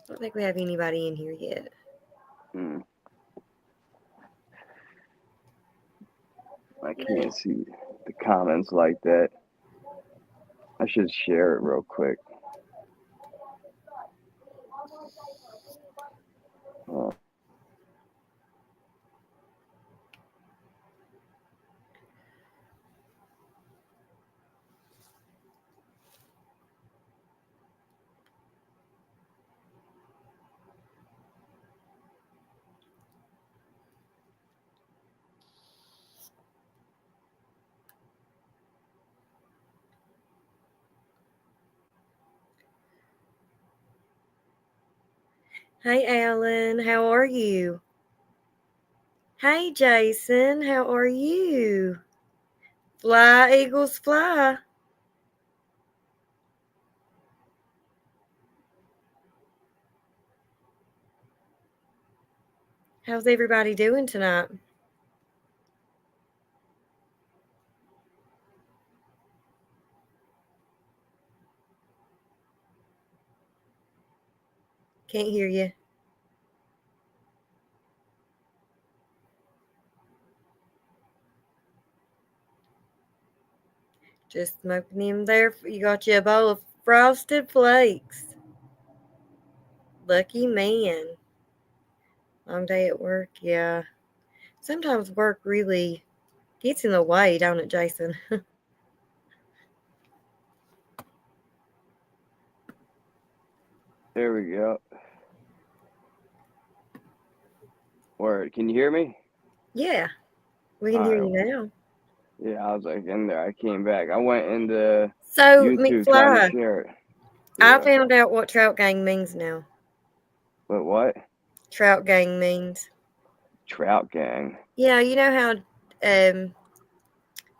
I don't think we have anybody in here yet. I can't see the comments like that. I should share it real quick. Uh, Hey, Alan, how are you? Hey, Jason, how are you? Fly, Eagles, fly. How's everybody doing tonight? Can't hear you. Just smoking them there. You got you a bowl of frosted flakes. Lucky man. Long day at work, yeah. Sometimes work really gets in the way, don't it, Jason? there we go. Word. Can you hear me? Yeah, we can All hear right. you now. Yeah, I was like in there. I came back. I went into So, YouTube trying to McFly, share it. I Yeah. found out what Trout Gang means now. But what? Trout Gang means. Trout Gang. Yeah, you know how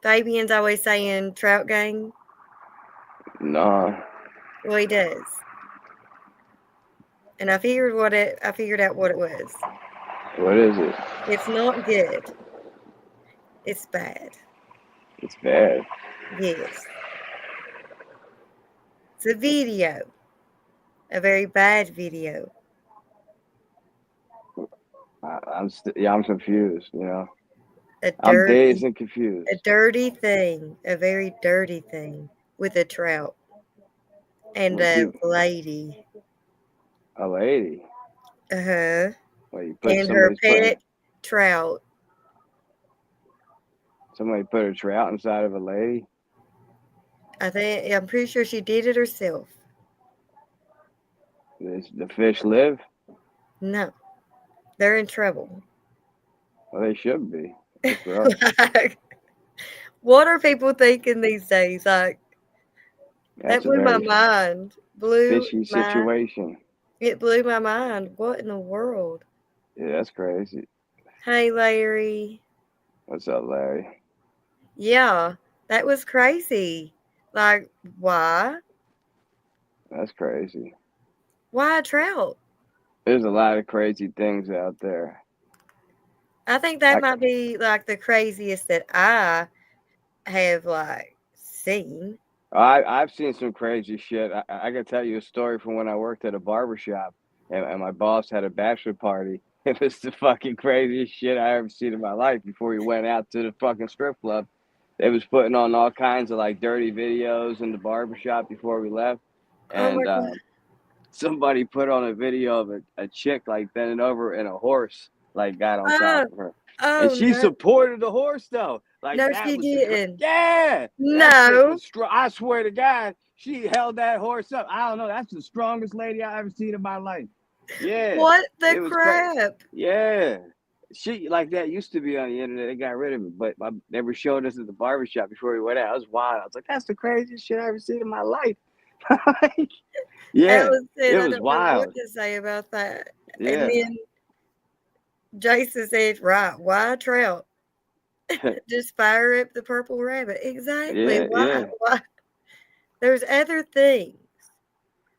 Fabian's always saying Trout Gang? Nah. Well, he does. And I figured out what it was. What is it? It's not good. It's bad. It's bad. Yes. It's a video. A very bad video. I'm confused. You know, A I'm dazed dirty and confused. a dirty thing. A very dirty thing. With a trout. And Well, a people, lady. a lady. Uh-huh. Well, you put And her somebody's putting pet trout. somebody put a trout inside of a lady. I'm pretty sure she did it herself. The fish live. No. They're in trouble. Well, they should be. That's gross. Like, what are people thinking these days? Like, that That's a blew my very mind. Blew fishy my situation. It blew my mind. What in the world? Yeah, that's crazy. Hey, Larry. What's up, Larry? Yeah, that was crazy. Like, why? That's crazy. Why a trout? There's a lot of crazy things out there. I think that I might be like the craziest that I have like seen. I've seen some crazy shit. I can tell you a story from when I worked at a barber shop and my boss had a bachelor party. It was the fucking craziest shit I ever seen in my life before he went out to the fucking strip club. They was putting on all kinds of like dirty videos in the barber shop before we left. Oh And my god. somebody put on a video of a chick like bending over and a horse like got on top Oh, of her. And oh she no. supported the horse though. Like No, that she was the didn't. yeah. That chick No. was strong. I swear to God, she held that horse up. I don't know. That's the strongest lady I ever seen in my life. Yeah, What the it was crazy. crap? Yeah, she like that used to be on the internet. They got rid of it, but they were showing us at the barbershop before we went out. It was wild. I was like, that's the craziest shit I ever seen in my life. Like, yeah, Alice said, it I was don't know what wild. to say about that. And Yeah. then Jason said, right, why a trout? Just fire up the purple rabbit. Exactly. Yeah, Why? yeah, Why? There's other things.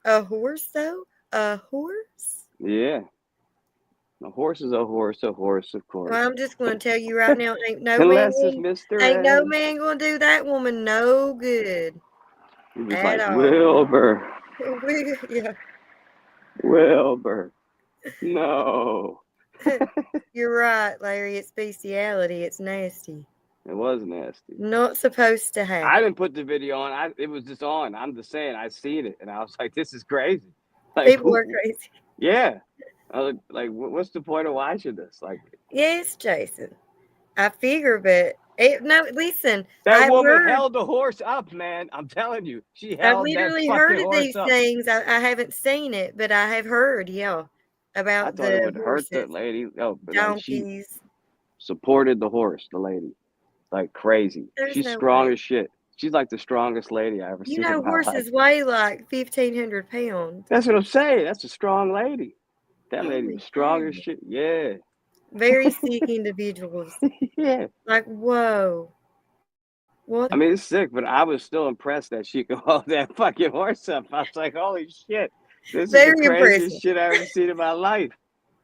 A horse, though? A horse? yeah. A horse is a horse, of course. Well, I'm just going to tell you right now, Unless it's Mr. ain't no Ed. man going to do that woman no good He was at like, all. Wilbur. Yeah. Wilbur. No. You're right, Larry. It's bestiality. It's nasty. It was nasty. Not supposed to happen. I didn't put the video on. It was just on. I'm just saying. I seen it, and I was like, "This is crazy." Like, People are crazy. Yeah. I was like, what's the point of watching this? Like, Yes, Jason. I figure, but no. Listen, that woman held the horse up, man. I'm telling you, she held I've literally that heard fucking of these horse up. things. I haven't seen it, but I have heard, yeah, about I thought the it would horses, hurt the lady. Oh, but like she donkeys. supported the horse, the lady, like crazy. There's She's no strong way. as shit. She's like the strongest lady I ever You seen know, in my life. horses weigh like 1,500 pounds. That's what I'm saying. That's a strong lady. That lady Holy was strong as cow. shit. Yeah. Very sick individuals. Yeah. Like, whoa. What? I mean, it's sick, but I was still impressed that she could hold that fucking horse up. I was like, holy shit. This is the Very craziest impressive. shit I've ever seen in my life.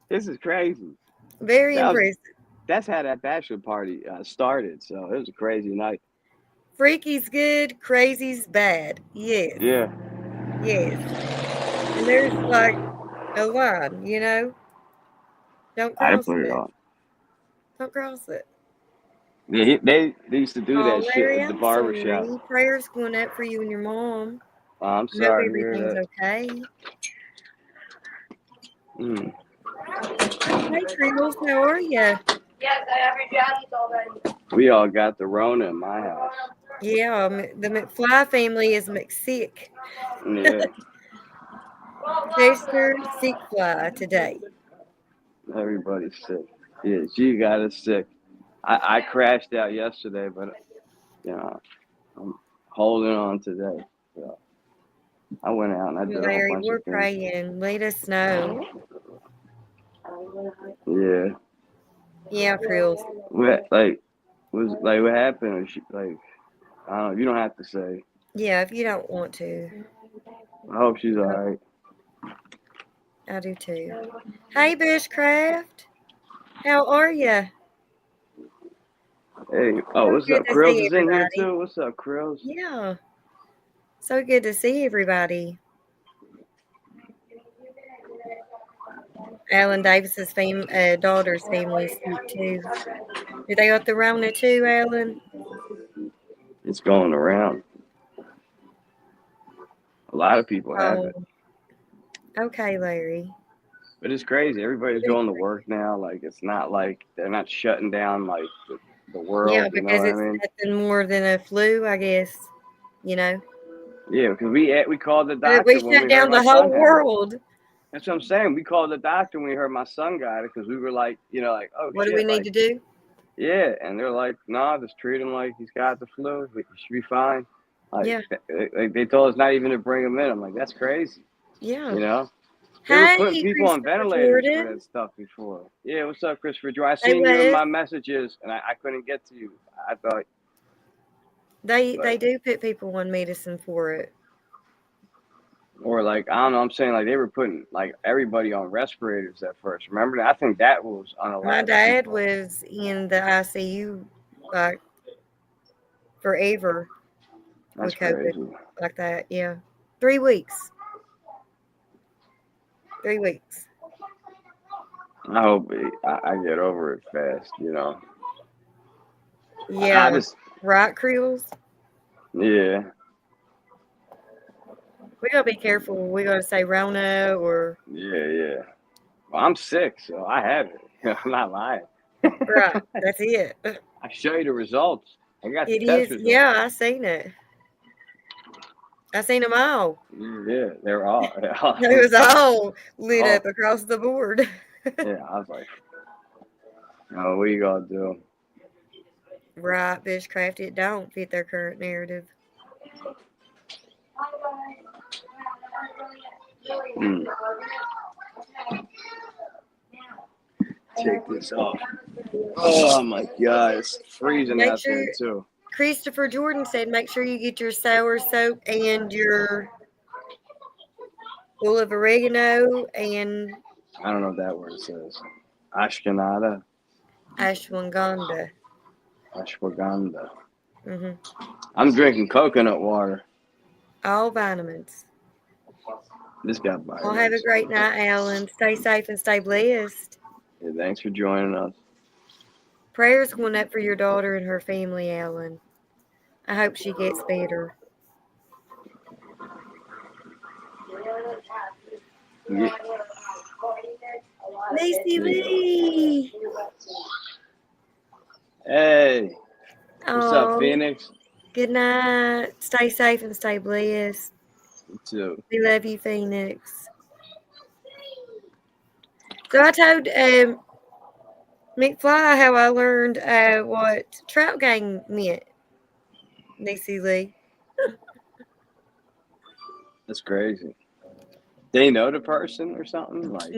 This is crazy. Very impressive. That's how that bachelor party started. So it was a crazy night. Freaky's good, crazy's bad. Yes. Yeah. Yes. And there's like a line, you know? Don't I cross put it it. on. Don't cross it. Yeah, they used to do that shit Larry, at the I'm barbershop. sorry. Prayers going up for you and your mom. I'm I hope sorry to hear everything's that. okay. Mm. Hey, Treels, how are you? Yes, I have your jackets already. We all got the Rona in my house. Yeah, the McFly family is McSick. Yeah. Chester sick fly today. Everybody's sick. Yeah, G got us sick. I crashed out yesterday, but you know, I'm holding on today. So I went out and I did a whole Larry, bunch we're of things. praying. Let us know. Yeah. Yeah, Treels. What happened? Like, I don't know. You don't have to say. Yeah, if you don't want to. I hope she's all right. I do too. Hey, Bushcraft. How are you? Hey, what's good up? to Krills see is in here everybody. too. What's up, Krills? Yeah. So good to see everybody. Alan Davis's daughter's family's sick too. Do they got the Rona too, Alan? It's going around. A lot of people have it. Okay, Larry. But it's crazy. Everybody's going to work now. Like, it's not like they're not shutting down like the world. Yeah, because you know it's what I mean? nothing more than a flu, I guess. You know. Yeah, because we called the doctor. We shut down the whole world. That's what I'm saying. We called the doctor when we heard my son got it because we were like, oh, what shit, do we need to do? Yeah, and they're like, nah, just treat him like he's got the flu. He should be fine. Like, yeah. They told us not even to bring him in. I'm like, that's crazy. Yeah. You know? They were putting people on ventilators for that stuff before. Yeah, what's up, Christopher Jordan? I seen you in my messages, and I couldn't get to you. I thought they do put people on medicine for it. Or like, I don't know, I'm saying like they were putting like everybody on respirators at first. Remember that? I think that was on a lot. My dad was in the ICU like forever. That's with COVID, crazy. like that, yeah. 3 weeks. 3 weeks. I hope I get over it fast, you know. Yeah. Right, Creels? Yeah. We gotta be careful. We gotta say Rona or. Yeah. Well, I'm sick, so I have it. I'm not lying. Right. That's it. I show you the results. I got the test results. Yeah, I seen it. I seen them all. Yeah, they're all. It was all lit up across the board. Yeah, I was like, oh, what are you gonna do? Right, Bushcraft, it don't fit their current narrative. Take this off. Oh my God, it's freezing out there too. Christopher Jordan said, make sure you get your sour soap and your full of oregano and. I don't know what that word says. Ashwagandha. Ashwagandha. I'm drinking coconut water. All vitamins. This got by. Well, have a great night, Alan. Stay safe and stay blessed. Yeah, thanks for joining us. Prayers going up for your daughter and her family, Alan. I hope she gets better. Yeah. Lacey Lee. Hey, what's up, Phoenix? Good night. Stay safe and stay blessed. You too. We love you, Phoenix. So I told McFly how I learned what trout gang meant. Lacey Lee. That's crazy. They know the person or something? Like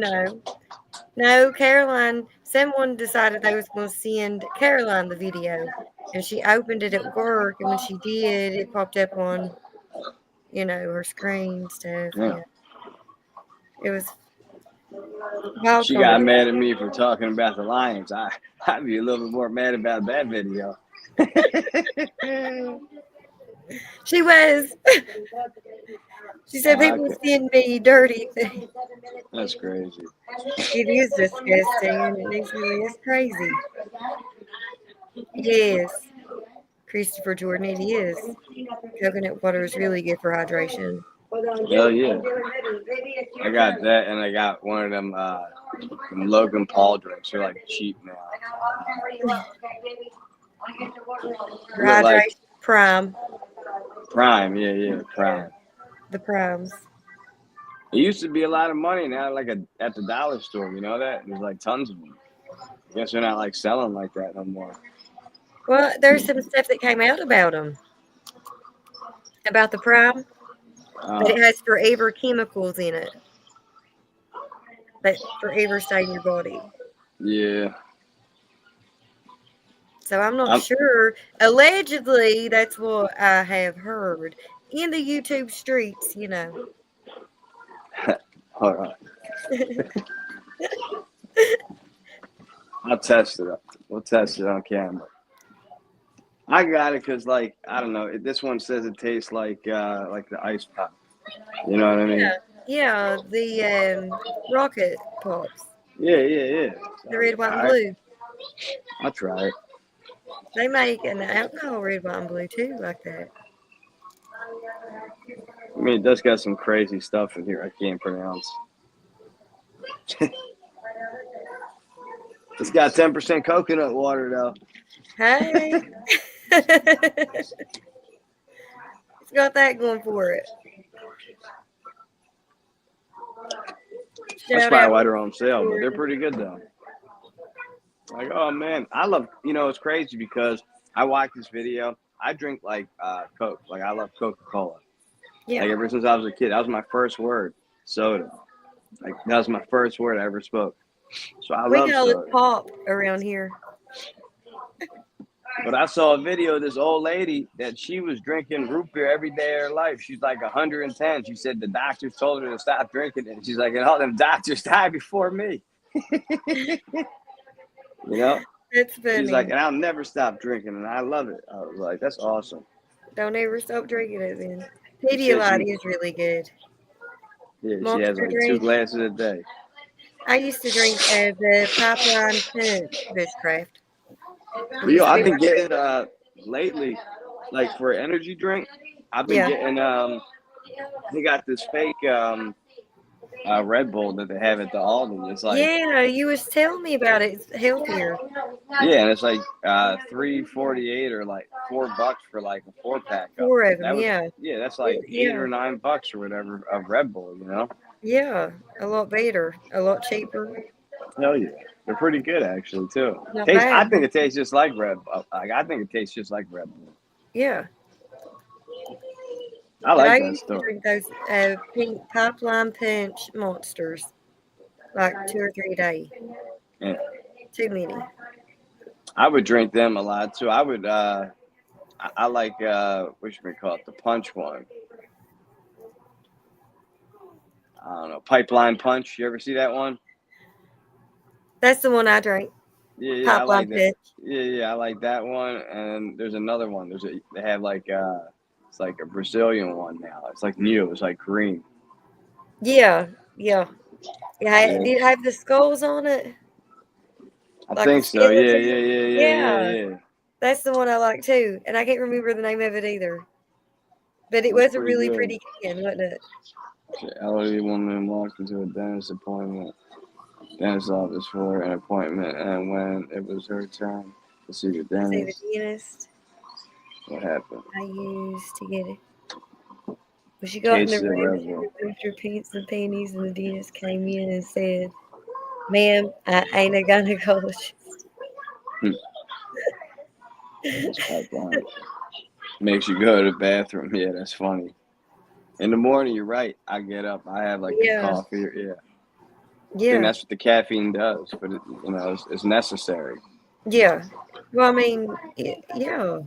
No, Caroline, someone decided they was going to send Caroline the video. And she opened it at work, and when she did, it popped up on, her screen and stuff. Yeah. It was wild. She got mad at me for talking about the Lions. I'd be a little bit more mad about that video. She was. She said people send me dirty things. That's crazy. It is disgusting, and it's crazy. Yes. Christopher Jordan, it is. Coconut water is really good for hydration. Hell yeah. I got that, and I got one of them Logan Paul drinks. They're like cheap now. Hydration like, Prime. Prime, yeah, Prime. The Primes. It used to be a lot of money. Now, like at the dollar store, you know that? There's like tons of them. I guess they're not like selling like that no more. Well, there's some stuff that came out about them. About the Prime. But it has forever chemicals in it. That forever stay in your body. Yeah. So I'm not sure. Allegedly, that's what I have heard. In the YouTube streets, All right. I'll test it up. We'll test it on camera. I got it because, I don't know. This one says it tastes like the ice pop. You know what I mean? Yeah, the rocket pops. Yeah. The red, white, and blue. I'll try it. They make an alcohol red, white, and blue too, like that. I mean, it does got some crazy stuff in here I can't pronounce. It's got 10% coconut water, though. Hey. It's got that going for it. That's probably why they're on sale, but they're pretty good, though. Like, oh, man. I love, it's crazy because I watch this video. I drink, Coke. Like, I love Coca-Cola. Yeah. Like, ever since I was a kid, that was my first word, soda. Like, that was my first word I ever spoke. So I love soda. We call it pop around here. But I saw a video of this old lady that she was drinking root beer every day of her life. She's like 110. She said the doctors told her to stop drinking it. And she's like, and all them doctors died before me. It's funny. She's like, and I'll never stop drinking. And I love it. I was like, that's awesome. Don't ever stop drinking it then. Pedialyte is really good. Yeah, she has like 2 glasses a day. I used to drink the Pipeline Punch Bushcraft. I've been getting lately, like for an energy drink, I've been getting they got this fake Red Bull that they have at the Aldi. It's like you was telling me about it. It's healthier. Yeah, and it's like $3.48 or like $4 for like a 4-pack. 4 of them, Yeah, that's like $8 or $9 or whatever of Red Bull, Yeah, a lot better, a lot cheaper. Hell yeah. They're pretty good, actually, too. I think it tastes just like Red Bull. I think it tastes just like Red Bull. Yeah. I like I that used stuff. to drink those pink Pipeline Punch monsters, like 2 or 3 a day. Yeah. Too many. I would drink them a lot, too. I would, I like, what should we call it, the punch one. I don't know, Pipeline Punch. You ever see that one? That's the one I drank. Yeah, I like that. Yeah, I like that one. And there's another one. They have like it's like a Brazilian one now. It's like new. It's like green. Yeah, yeah. Yeah, Yeah, did it have the skulls on it? I Like the think so. Yeah, skeleton? yeah, yeah, yeah, Yeah, yeah, yeah. that's the one I like too. And I can't remember the name of it either. But it That's was a pretty really good. pretty can, wasn't it? Elderly woman walked into a dentist appointment, dentist office for an appointment, and when it was her turn to see the To see the dentist, dentist what happened? I used to get it. When she got in the Cases of room, she reservoir. removed her pants and panties, and the dentist came in and said, "Ma'am, I ain't a gynecologist." That's pipeline. Makes you go to the bathroom. Yeah, that's funny. In the morning, you're right. I get up. I have like a Yeah, coffee. Yeah, I think yeah, that's what the caffeine does, but it's necessary. yeah. Well, I mean, yeah.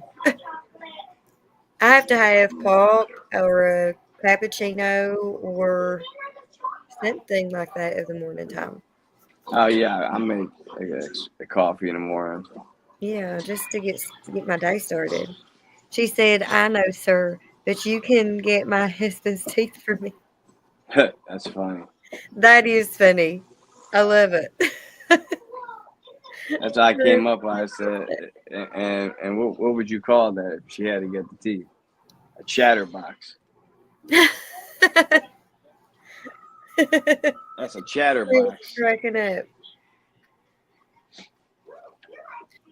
I have to have pop or a cappuccino or something like that in the morning time. Oh yeah, I make like a coffee in the morning. Yeah, just to get my day started. She said, "I know, sir, but you can get my husband's teeth for me." That's funny. That is funny. I love it. That's how I came up. I said, and what would you call that if she had to get the teeth? A chatterbox. That's a chatterbox. Cracking up.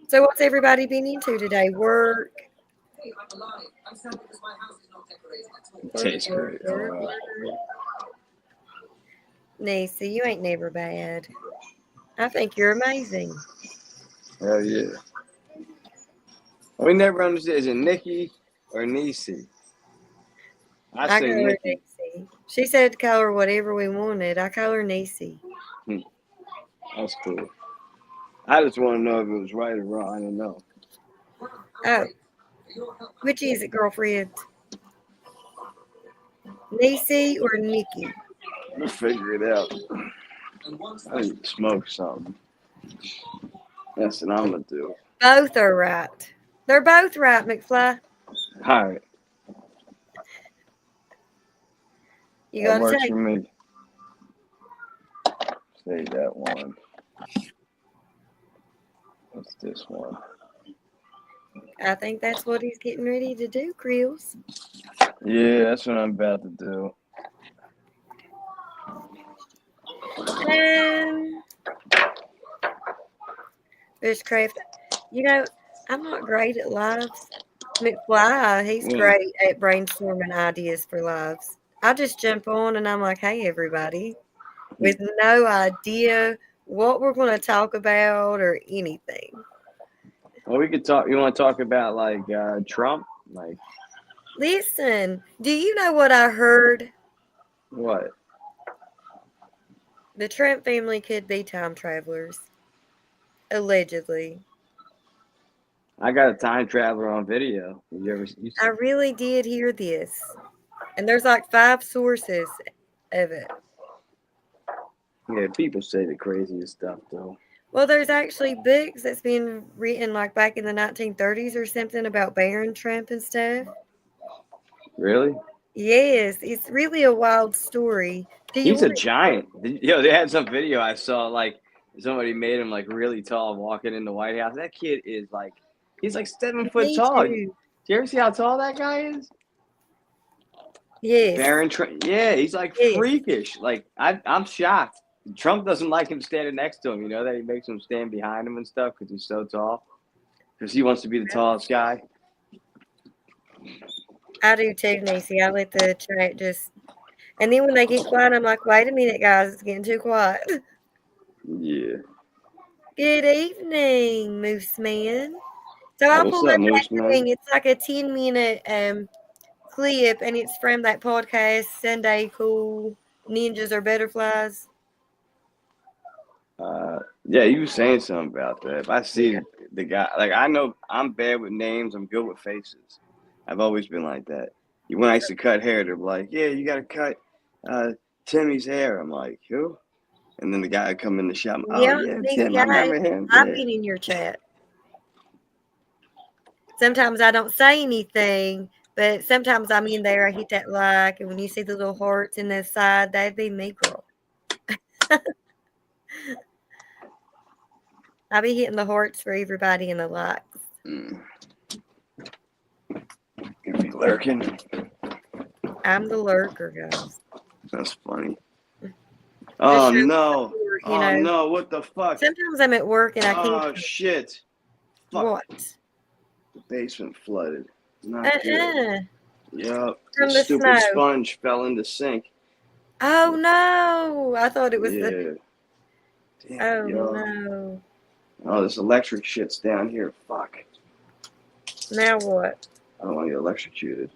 So, what's everybody been into today? Work, Tastes great. work. Nisa, you ain't never bad. I think you're amazing. Hell yeah. We never understood. Is it Nikki or Nisi? I I say call her Nikki. Nisi. She said to call her whatever we wanted. I call her Nisi. Hmm, that's cool. I just want to know if it was right or wrong. I don't know. Oh, which is it, girlfriend? Nisi or Nikki? Let's figure it out. I need to smoke something. That's what I'm gonna do. Both are right. They're both right, McFly. All right, You that gotta works take. for me. Say that one. What's this one? I think that's what he's getting ready to do, Krills. Yeah, that's what I'm about to do. Um, Bushcraft. You know, I'm not great at lives. McFly, he's Yeah. great at brainstorming ideas for lives. I just jump on and I'm like, hey, everybody, with no idea what we're going to talk about or anything. Well, we could talk. You want to talk about like Trump? Like Listen, do you know what I heard? what? The Trump family could be time travelers, allegedly. I got a time traveler on video. You ever? I really did hear this. And there's like 5 sources of it. Yeah, people say the craziest stuff though. Well, there's actually books that's been written like back in the 1930s or something about Baron Trump and stuff. Really? Yes, it's really a wild story. Do you He's a want giant. They had some video I saw like somebody made him like really tall walking in the White House. That kid is like he's like 7 foot me tall. Do too? you ever see how tall that guy is? Yes, Yeah, he's like yes. freakish. Like I'm shocked. Trump doesn't like him standing next to him. You know that he makes him stand behind him and stuff because he's so tall. Because he wants to be the tallest guy. I do too, Nancy. I let the chat just, and then when they get quiet, I'm like, wait a minute, guys, it's getting too quiet. Yeah. Good evening, Moose Man. So I What's pulled up, up that Moose Man? thing. It's like a 10-minute clip, and it's from that podcast, Sunday Cool Ninjas or Butterflies. Yeah, you were saying something about that. If I see Yeah. the guy, like I know I'm bad with names. I'm good with faces. I've always been like that. When I used to cut hair, they're like, "Yeah, you got to cut Timmy's hair." I'm like, "Who?" And then the guy would come in the shop. Oh Yeah, yeah, Nancy, Tim. I remember him. I've Yeah. been in your chat. Sometimes I don't say anything, But sometimes I'm in there, I hit that like, and when you see the little hearts in the side, that'd be me, girl. I be hitting the hearts for everybody in the likes. You be lurking. I'm the lurker, guys. That's funny. Oh show no! You Oh know, no! What the fuck? sometimes I'm at work and I Oh can't. shit! Fuck! What? The basement flooded. Not good. Yep. From The the stupid snow. sponge fell in the sink. Oh no! I thought it was the. Damn, Oh yo. no! Oh, this electric shit's down here. Fuck. Now what? I don't want to get electrocuted.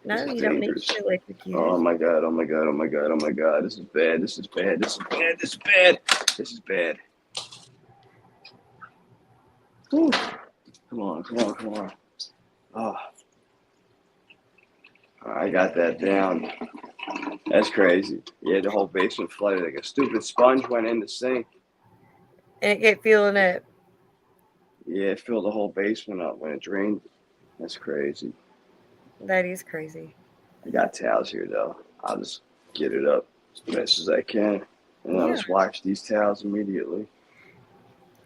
No, This is you don't need dangerous. to electrocute. Oh my god, oh my god, oh my god, oh my god. This is bad, this is bad, this is bad, this is bad. This is bad. Whew. Come on, come on, come on. Oh. I got that down. That's crazy. Yeah, the whole basement flooded. Like a stupid sponge went in the sink. And it kept filling up. Yeah, it filled the whole basement up when it drained. That's crazy. That is crazy. I got towels here though. I'll just get it up as best as I can. And I'll just wash these towels immediately.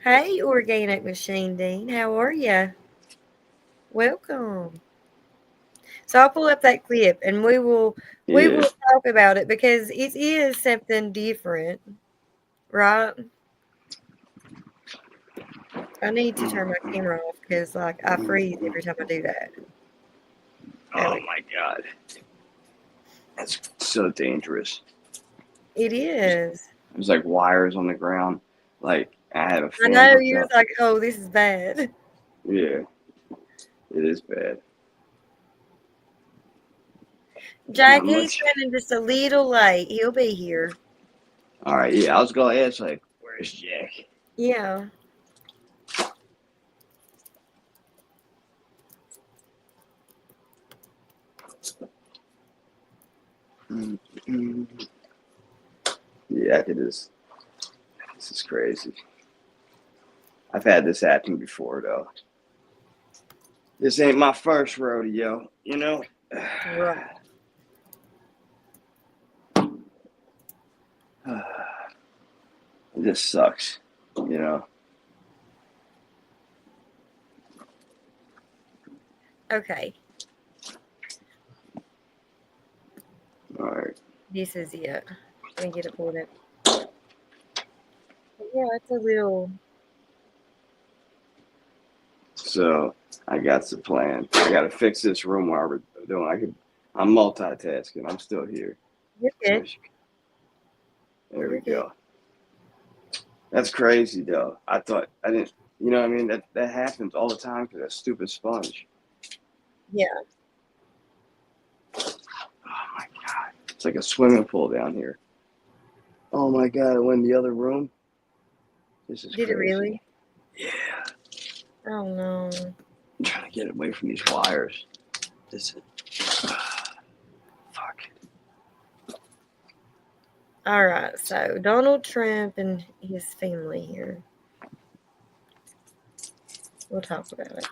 Hey, Organic Machine Dean, how are you? Welcome. So I'll pull up that clip and we will talk about it because it is something different, right? I need to turn my camera off because like I freeze every time I do that. Oh my god. That's so dangerous. It is. There's like wires on the ground. Like I had a fan. I know hooked you're up. like, oh, this is bad. Yeah. It is bad. Jack, Not he's much. running just a little late. He'll be here. Alright, yeah, I was gonna ask like, where's Jack? Yeah. Yeah, I could just. This is crazy. I've had this happen before, though. This ain't my first rodeo, you know? Right. It just sucks, you know? Okay. All right. This is it. Let me get it pulled up. Yeah, it's a little. So I got the plan. I got to fix this room while we're doing. I'm multitasking. I'm still here. You're good. There we go. That's crazy, though. I thought I didn't. You know what I mean? That happens all the time for that stupid sponge. Yeah. Oh my god! It's like a swimming pool down here. Oh my god! I went in the other room. This is Did crazy. it really? Yeah. Oh no. I'm trying to get away from these wires. This is. Fuck. All right. So Donald Trump and his family here. We'll talk about it.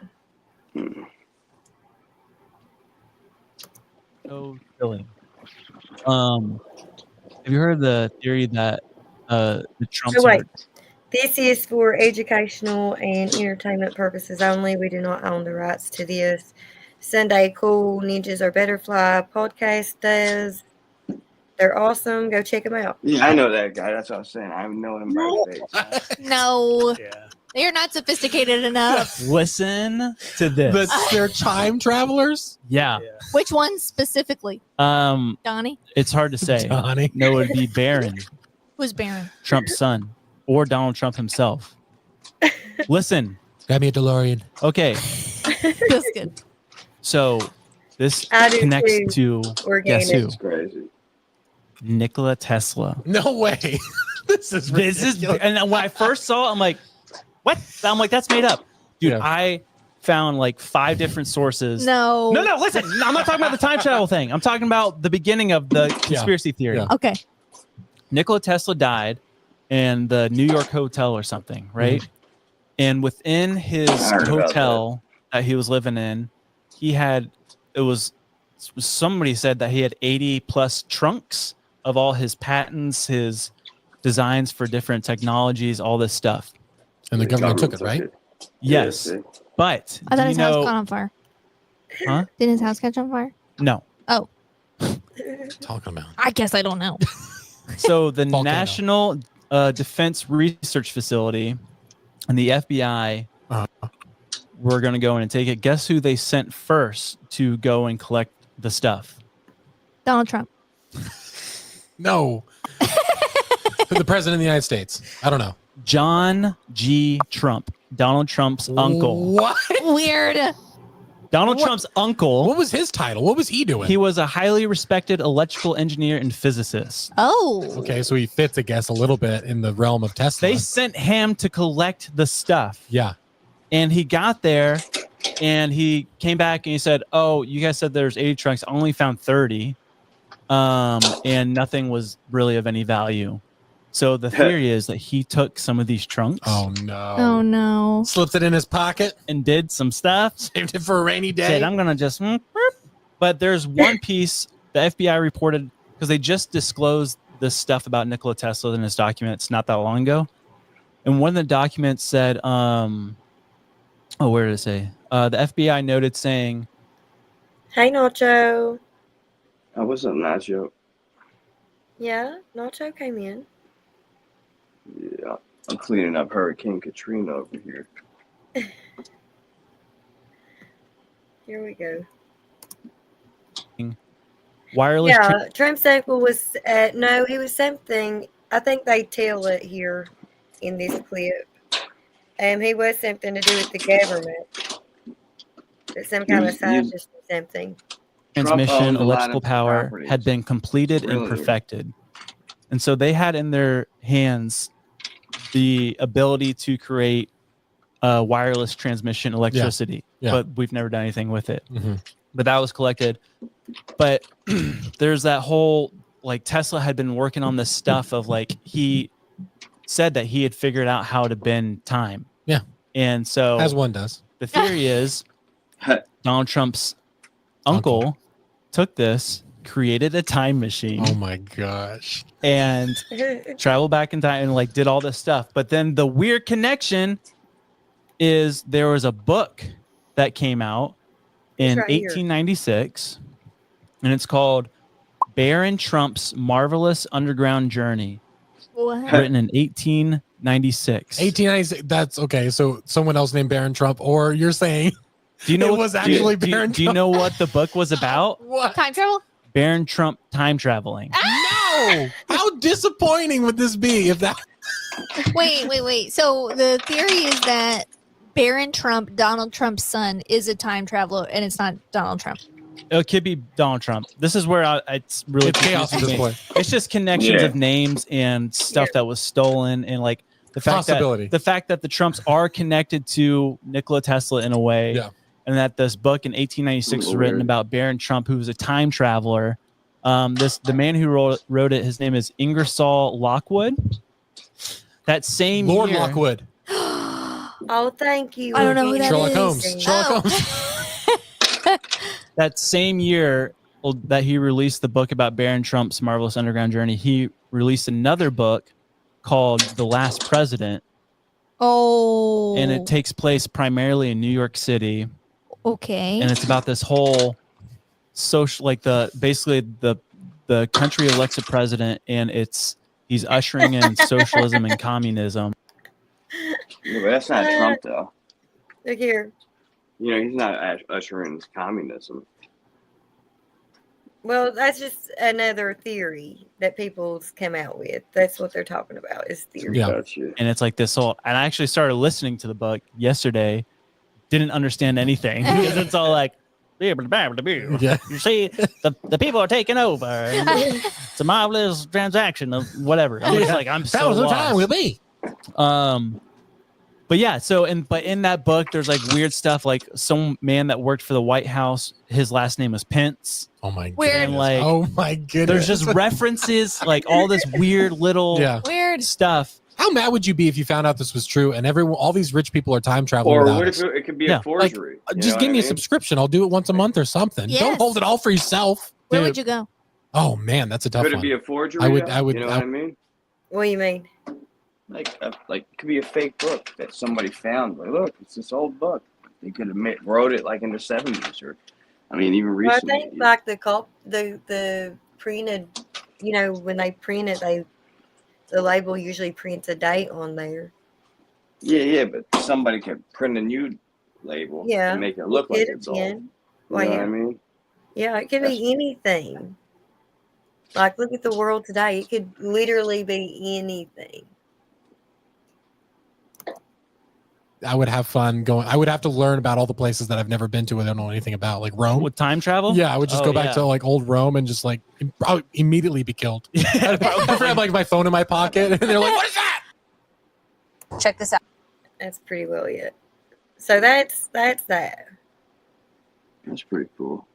So silly. Have you heard the theory that the Trumps So wait. are This is for educational and entertainment purposes only. We do not own the rights to this. Sunday Cool Ninjas or Butterfly podcast does. They're awesome. Go check them out. Yeah, I know that guy. That's what I was saying. I know him by face. No, Yeah. they're not sophisticated enough. listen to this. They're time travelers? Yeah. Which one specifically, Donnie? It's hard to say. Johnny. No, it'd be Barron, Who's Baron? Trump's son, or Donald Trump himself. Listen. Got me a DeLorean. Okay. Feels good. So this I do connects too. to Organic. guess who? It's crazy. Nikola Tesla. No way. This is ridiculous. And when I first saw it, I'm like, what? I'm like, that's made up. Dude, Yeah. I found like 5 different sources. No. No, listen. I'm not talking about the time travel thing. I'm talking about the beginning of the conspiracy theory. Yeah. Okay. Nikola Tesla died in the New York hotel or something, right? And within his I heard about hotel that he was living in, it was somebody said that he had 80 plus trunks of all his patents, his designs for different technologies, all this stuff. And the government took it, right? Yes, Yeah, but I thought do his you house know? caught on fire. Huh? Didn't his house catch on fire? No. Talking about. I guess I don't know. So the Volcano. National Defense Research Facility and the FBI were going to go in and take it. Guess who they sent first to go and collect the stuff? Donald Trump. No. The president of the United States. I don't know. John G. Trump, Donald Trump's uncle. What? Weird. Donald Trump's uncle. What was his title? What was he doing? He was a highly respected electrical engineer and physicist. Oh. Okay, so he fits, I guess, a little bit in the realm of Tesla. They sent him to collect the stuff. Yeah. And he got there and he came back and he said, "Oh, you guys said there's 80 trunks. I only found 30. And nothing was really of any value." So the theory is that he took some of these trunks Oh no. Oh no. Slipped it in his pocket. and did some stuff. Saved it for a rainy day. Said, "I'm going to just..." But there's one piece the FBI reported, because they just disclosed this stuff about Nikola Tesla in his documents not that long ago. And one of the documents said, where did it say? The FBI noted saying, Hey, Nacho. Oh, what's up, Nacho? Yeah, Nacho came in. Yeah, I'm cleaning up Hurricane Katrina over here. Here we go. wireless... Yeah, Trump's uncle was, no, he was something, I think they tell it here in this clip. He was something to do with the government. Some kind of scientist or something. transmission, owns a lot electrical of power properties. had been completed and Really? perfected. And so they had in their hands the ability to create wireless transmission electricity, Yeah. but we've never done anything with it. Mhm. But that was collected. But there's that whole, like, Tesla had been working on this stuff of, like, he said that he had figured out how to bend time. Yeah. And so As one does. the theory is Donald Trump's uncle took this, created a time machine, Oh my gosh. and traveled back in time and, like, did all this stuff. But then the weird connection is there was a book that came out in It's right here. 1896, and it's called Baron Trump's Marvelous Underground Journey, What? written in 1896. 1896. That's okay. So someone else named Baron Trump, or you're saying Do you know it what- was do you- actually do you- Baron Do you Trump? know what the book was about? What? Time travel? Baron Trump time traveling. No. How disappointing would this be if that? Wait. So the theory is that Baron Trump, Donald Trump's son, is a time traveler, and it's not Donald Trump. It could be Donald Trump. This is where it's really It's chaos at confusing this me. point. It's just connections Yeah. of names and stuff that was stolen, and, like, the fact Possibility. that the Trumps are connected to Nikola Tesla in a way, Yeah. and that this book in 1896 was written Weird. about Baron Trump, who was a time traveler. The man who wrote it, his name is Ingersoll Lockwood. That same Lord year, Lockwood. Oh, thank you. I don't know who that Sherlock is. Holmes. Sherlock Oh. Holmes. that same year that he released the book about Baron Trump's Marvelous Underground Journey, he released another book called The Last President, Oh. and it takes place primarily in New York City, Okay. and it's about this whole social, like, basically the country elects a president, and he's ushering in socialism and communism. Yeah, but that's not Trump, though. Look here. You know, he's not ushering communism. Well, that's just another theory that people's come out with. That's what they're talking about is theory. Yeah. Gotcha. And it's like this whole, and I actually started listening to the book yesterday, didn't understand anything because it's all like, Yeah. you see, the people are taking over. It's a marvelous transaction of whatever. I'm just like, I'm so lost. be. But yeah, but in that book, there's, like, weird stuff, like some man that worked for the White House, his last name was Pence. Oh my Weird. goodness. And, like, oh my goodness. There's just references, like, all this weird little yeah. Weird. stuff. How how mad would you be if you found out this was true and all these rich people are time traveling? Or without what us? if it could be Yeah. a forgery? You Just know give what me I a mean? subscription. I'll do it once a month or something. Yes. Don't hold it all for yourself. Where Dude. would you go? Oh man, that's a tough Could it one. be a forgery? I would- though? I would- You know what I mean? What do you mean? Like it could be a fake book that somebody found. Like, look, it's this old book. They could have wrote it like in the 70s, or I mean, even Well, I recently. think like the printed, you know, when they print it, the label usually prints a date on there. Yeah, but somebody could print a new label Yeah, and make it look It like it's old. again. You Well, know yeah. what I mean? Yeah, it could That's- be anything. Like, look at the world today. It could literally be anything. I would have fun going. I would have to learn about all the places that I've never been to and don't know anything about, like Rome. With time travel? Yeah, I would just Oh, go back yeah. to like old Rome and just like probably immediately be killed. Yeah, I'd have like my phone in my pocket and they're like, "What is that?" Check this out. That's pretty well it. So that's that. That's pretty cool.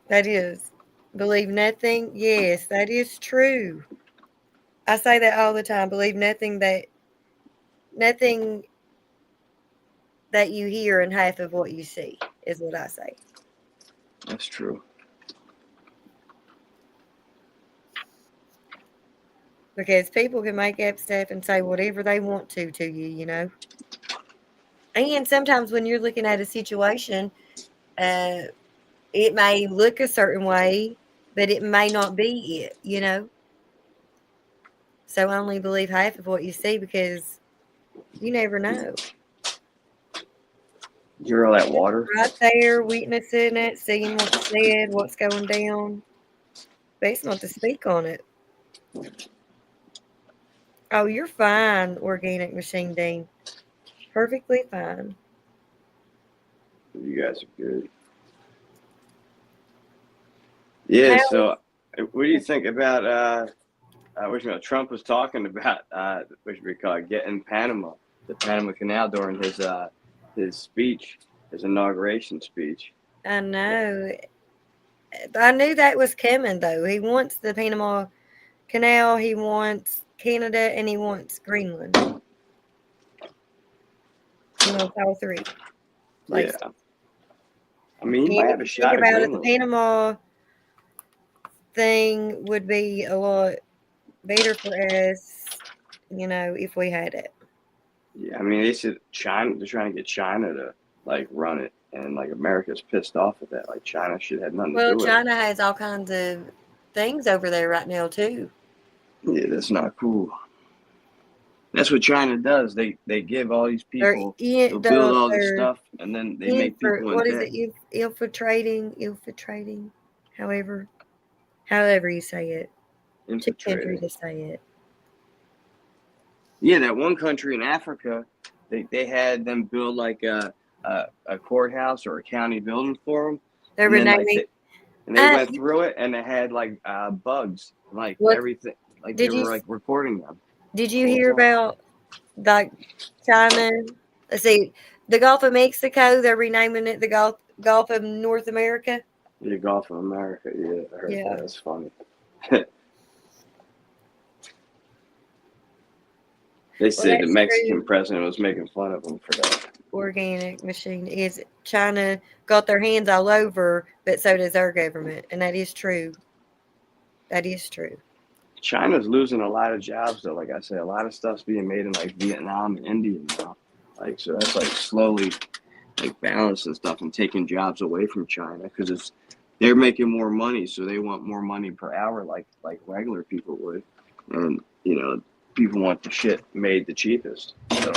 That is. Believe nothing. Yes, that is true. I say that all the time. Believe nothing that you hear and half of what you see is what I say. That's true. Because people can make up stuff and say whatever they want to you, you know. And sometimes when you're looking at a situation, it may look a certain way, but it may not be it, you know. So only believe half of what you see because you never know. You hear all that water? Right there, witnessing it, seeing what's said, what's going down. Best not to speak on it. Oh, you're fine, Organic Machine Dean. Perfectly fine. You guys are good. Yeah, How- so what do you think about which Trump was talking about what we call it, getting Panama, the Panama Canal during his speech, his inauguration speech. I know. I knew that was coming, though. He wants the Panama Canal, he wants Canada, and he wants Greenland. He wants all three places. Yeah. I mean, he might have a shot Think at about it, the Greenland. Panama thing would be a lot better for us, you know, if we had it. Yeah, I mean, they said China. They're trying to get China to like run it, and like America's pissed off at that. Like China should have nothing Well, to do with China has all kinds of things over there right now too. it. Yeah, that's not cool. That's what China does. They give all these people, they'll build all this stuff, and then they make people what in is debt. it? Infiltrating. However you say it. Too country Infiltrating. to say it. Yeah, that one country in Africa, they had them build like a courthouse or a county building for them. They're And then, like, renaming. they went through it, and they had like bugs, like What- everything, like did they you were like recording them. Did you hear about like China? Let's see, the Gulf of Mexico. They're renaming it the Gulf of North America. The Gulf of America, yeah, I heard Yeah. that. That's funny. They said the that's Mexican true. president was making fun of them for that. Organic Machine is China got their hands all over, but so does our government, and that is true. That is true. China's losing a lot of jobs, though. Like I said, a lot of stuff's being made in like Vietnam and India now. Like, so that's like slowly like balancing stuff and taking jobs away from China because they're making more money, so they want more money per hour, like regular people would. And you know, people want the shit made the cheapest, so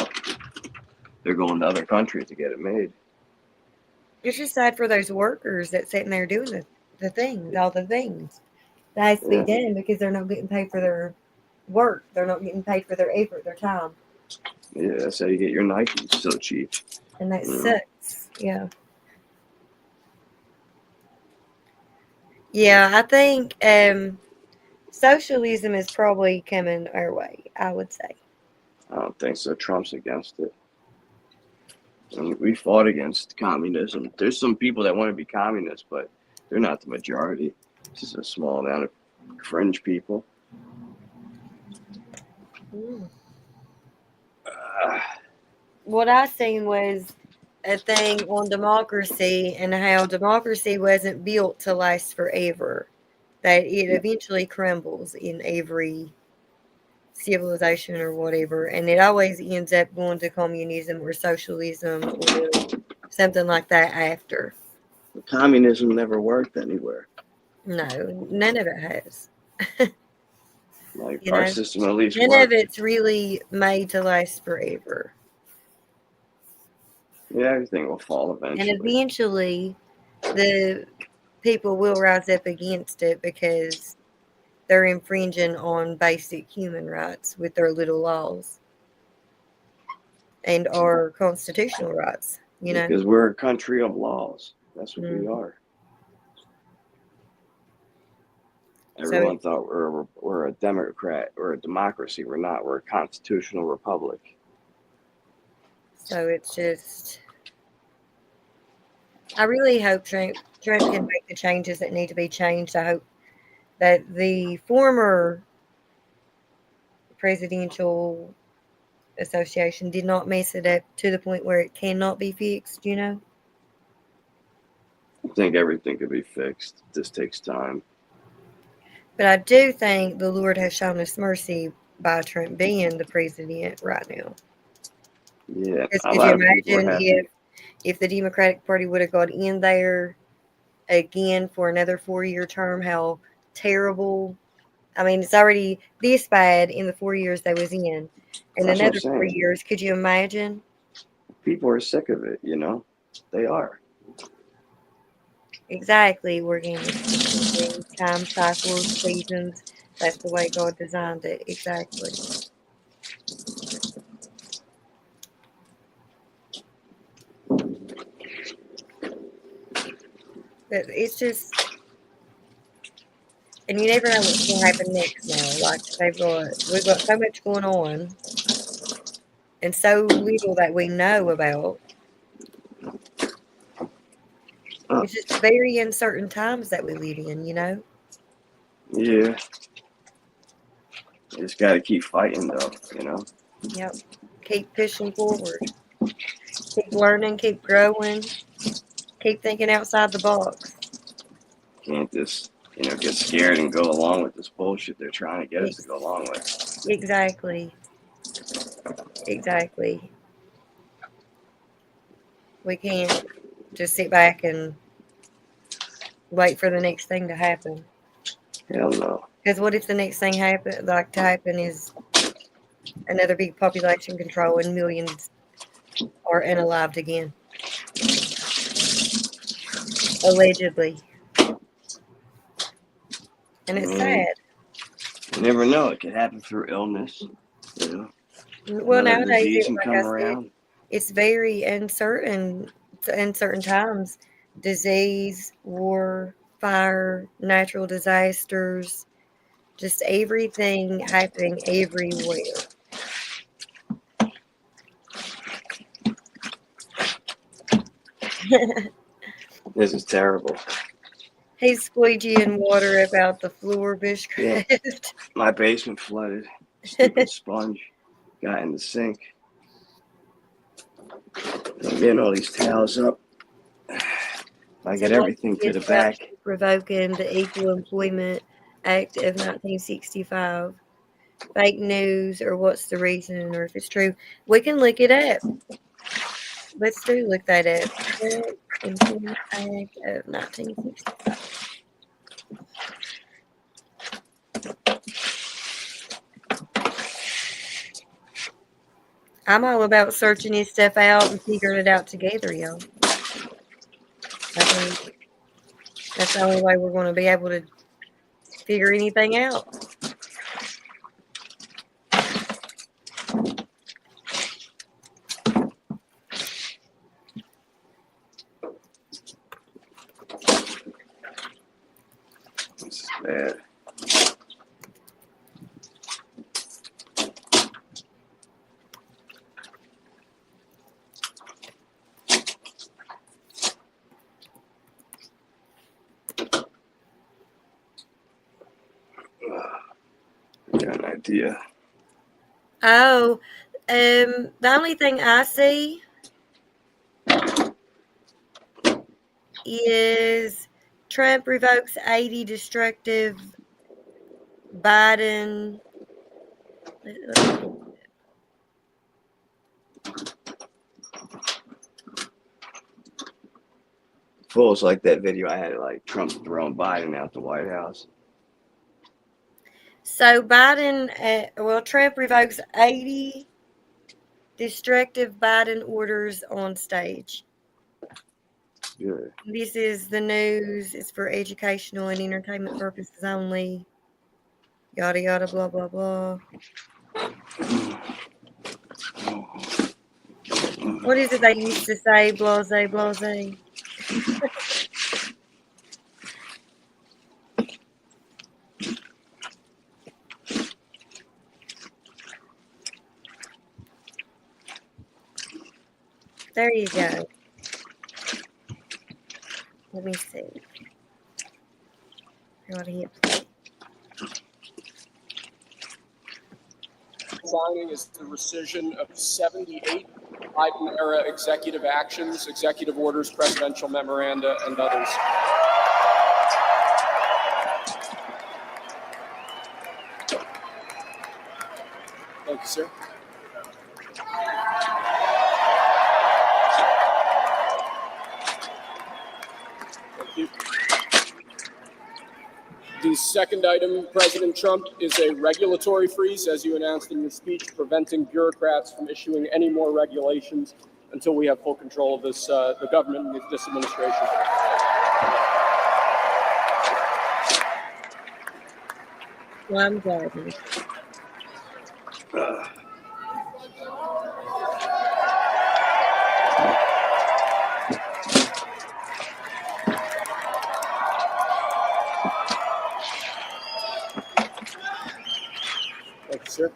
they're going to other countries to get it made. It's just sad for those workers that's sitting there doing the things, all the things that has to be Yeah. done because they're not getting paid for their work. They're not getting paid for their effort, their time, Yeah, that's how you get your Nikes so cheap. and that Yeah. sucks. Yeah. Yeah, I think socialism is probably coming our way, I would say. I don't think so. Trump's against it. And we fought against communism. There's some people that want to be communists, but they're not the majority. It's just a small amount of fringe people. Mm. what I seen was a thing on democracy and how democracy wasn't built to last forever. That it eventually crumbles in every civilization or whatever, and it always ends up going to communism or socialism or something like that after. Communism never worked anywhere. No, none of it has. Like You our know, system at least none of worked. it's really made to last forever. Yeah, everything will fall And eventually. eventually, the people will rise up against it because they're infringing on basic human rights with their little laws and our constitutional rights, you know. Because we're a country of laws. That's what we Mhm. are. So Everyone thought we're a democrat or a democracy. We're not. We're a constitutional republic. So it's just, I really hope Trump can make the changes that need to be changed. I hope that the former presidential association did not mess it up to the point where it cannot be fixed, you know? I think everything could be fixed. This takes time. But I do think the Lord has shown us mercy by Trump being the president right now. Yeah, Because a could you lot of people are imagine happy. if the Democratic Party would have got in there again for another 4-year term, how terrible. I mean, it's already this bad in the 4 years they was in. And That's what I'm another 4 saying. years, could you imagine? People are sick of it. You know, they are. Exactly. We're getting time cycles, seasons. That's the way God designed it. Exactly. But it's just, and you never know what's going to happen next now. Like we've got so much going on and so little that we know about. Oh, It's just very uncertain times that we live in, you know? yeah. You just got to keep fighting, though. You know. Yep. Keep pushing forward. Keep learning, keep growing, keep thinking outside the box. Can't just get scared and go along with this bullshit they're trying to get us to Ex- go along with. Exactly. Exactly. We can't just sit back and wait for the next thing to happen. Hell no. Because what if the next thing to happen is another big population control and millions are unalived again? Allegedly. And it's sad. You never know. It could happen through illness. You know, Well, another nowadays, disease can like come I said, around. it's very uncertain. In certain times, disease, war, fire, natural disasters, just everything happening everywhere. This is terrible. He's squeegeeing water about the floor, Yeah. Bushcraft. My basement flooded. Stupid sponge got in the sink. I'm getting all these towels up. I get everything to the back. Provoking the Equal Employment Act of 1965. Fake news, or what's the reason, or if it's true. We can look it up. Let's look that up. Equal Employment Act of 1965. I'm all about searching this stuff out and figuring it out together, y'all. I think that's the only way we're going to be able to figure anything out. This is bad. I got an idea. Oh, The only thing I see is Trump revokes 80 destructive Biden. Fools like that video I had, like Trump throwing Biden out the White House. So Biden, Trump revokes 80 destructive Biden orders on stage. Good. This is the news. It's for educational and entertainment purposes only. Yada, yada, blah, blah, blah. What is it they used to say? Blase, blase. There you go. Let me see. I want to hit play. Signing is the rescission of 78 Biden-era executive actions, executive orders, presidential memoranda, and others. Thank you, sir. Thank you. The second item, President Trump, is a regulatory freeze, as you announced in your speech, preventing bureaucrats from issuing any more regulations until we have full control of this, the government and this administration. Well, I'm glad. Thank you, sir.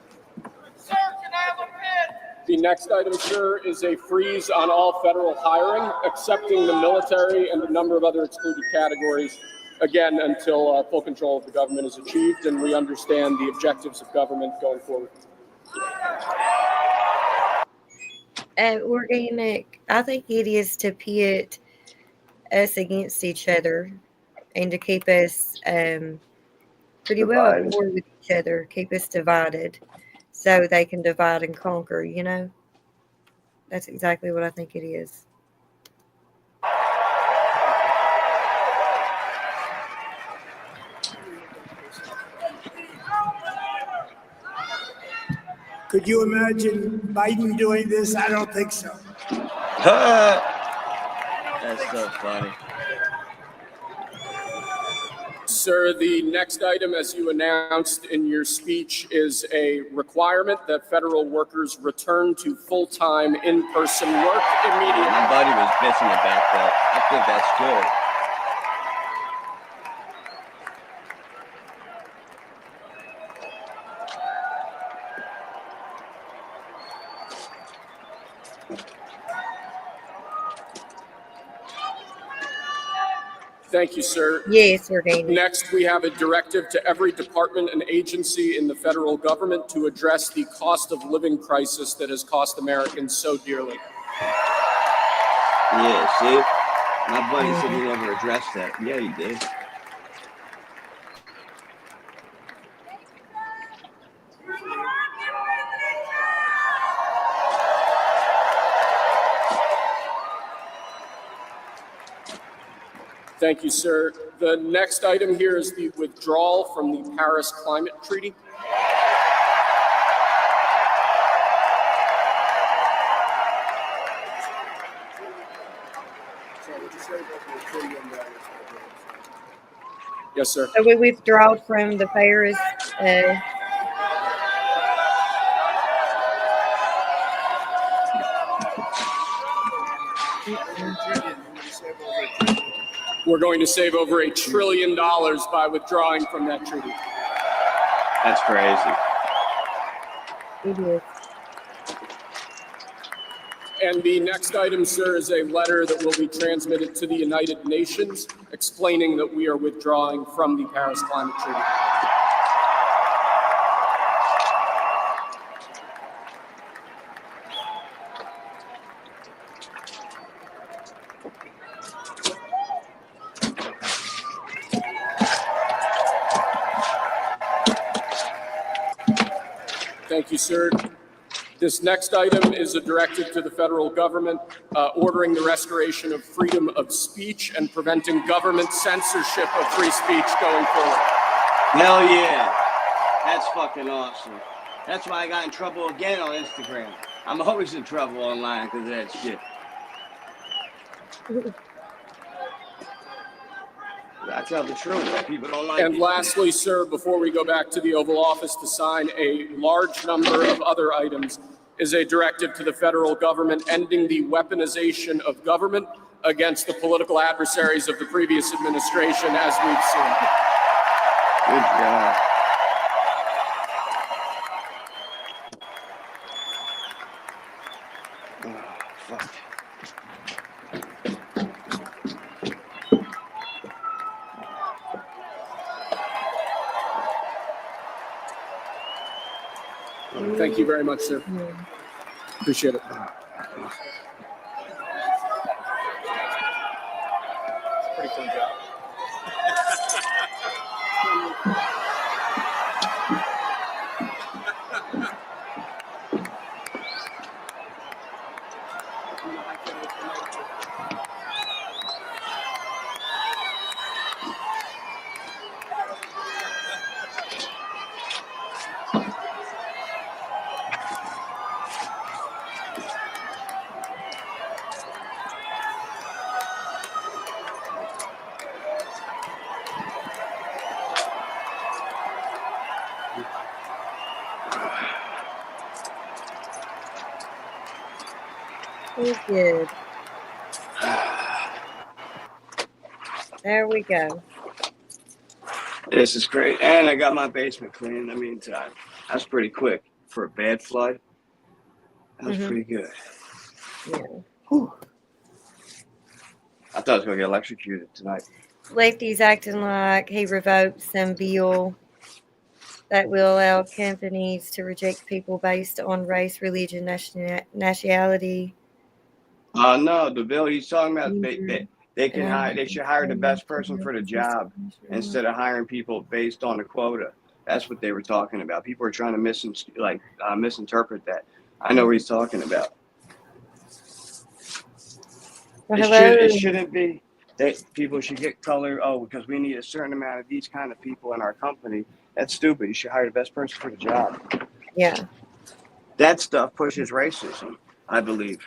The next item, sir, is a freeze on all federal hiring, excepting the military and a number of other excluded categories, again, until full control of the government is achieved and we understand the objectives of government going forward. Organic, I think it is to pit us against each other and to keep us pretty well at war with each other, keep us divided so they can divide and conquer, you know? That's exactly what I think it is. Could you imagine Biden doing this? I don't think so. That's so funny. Sir, the next item, as you announced in your speech, is a requirement that federal workers return to full-time in-person work immediately. My buddy was bitching about that. I think that's good. Thank you, sir. Yes, organic. Next, we have a directive to every department and agency in the federal government to address the cost of living crisis that has cost Americans so dearly. Yeah, see? My buddy said he never addressed that. Yeah, he did. Thank you, sir. The next item here is the withdrawal from the Paris Climate Treaty. Yes, sir. So we withdraw from the Paris. We're going to save over $1 trillion by withdrawing from that treaty. That's crazy. It is. And the next item, sir, is a letter that will be transmitted to the United Nations explaining that we are withdrawing from the Paris Climate Treaty. Thank you, sir. This next item is a directive to the federal government ordering the restoration of freedom of speech and preventing government censorship of free speech going forward. Hell yeah. That's fucking awesome. That's why I got in trouble again on Instagram. I'm always in trouble online because of that shit. I tell the truth. People don't like And it. lastly, sir, before we go back to the Oval Office to sign a large number of other items, is a directive to the federal government ending the weaponization of government against the political adversaries of the previous administration, as we've seen. Good job. Oh, fuck. Thank you very much, sir. Appreciate it. Pretty fun job. Oh, good. There we go. This is great. And I got my basement clean in the meantime. That's pretty quick for a bad flood. That was pretty good. Yeah. Whew. I thought I was going to get electrocuted tonight. Lefty's acting like he revoked some bill that will allow companies to reject people based on race, religion, nationality. No, the bill he's talking about, they can hire. They should hire the best person for the job instead of hiring people based on the quota. That's what they were talking about. People are trying to misinterpret that. I know what he's talking about. Well, It shouldn't be that people should get color. Oh, because we need a certain amount of these kind of people in our company. That's stupid. You should hire the best person for the job. Yeah. That stuff pushes racism, I believe.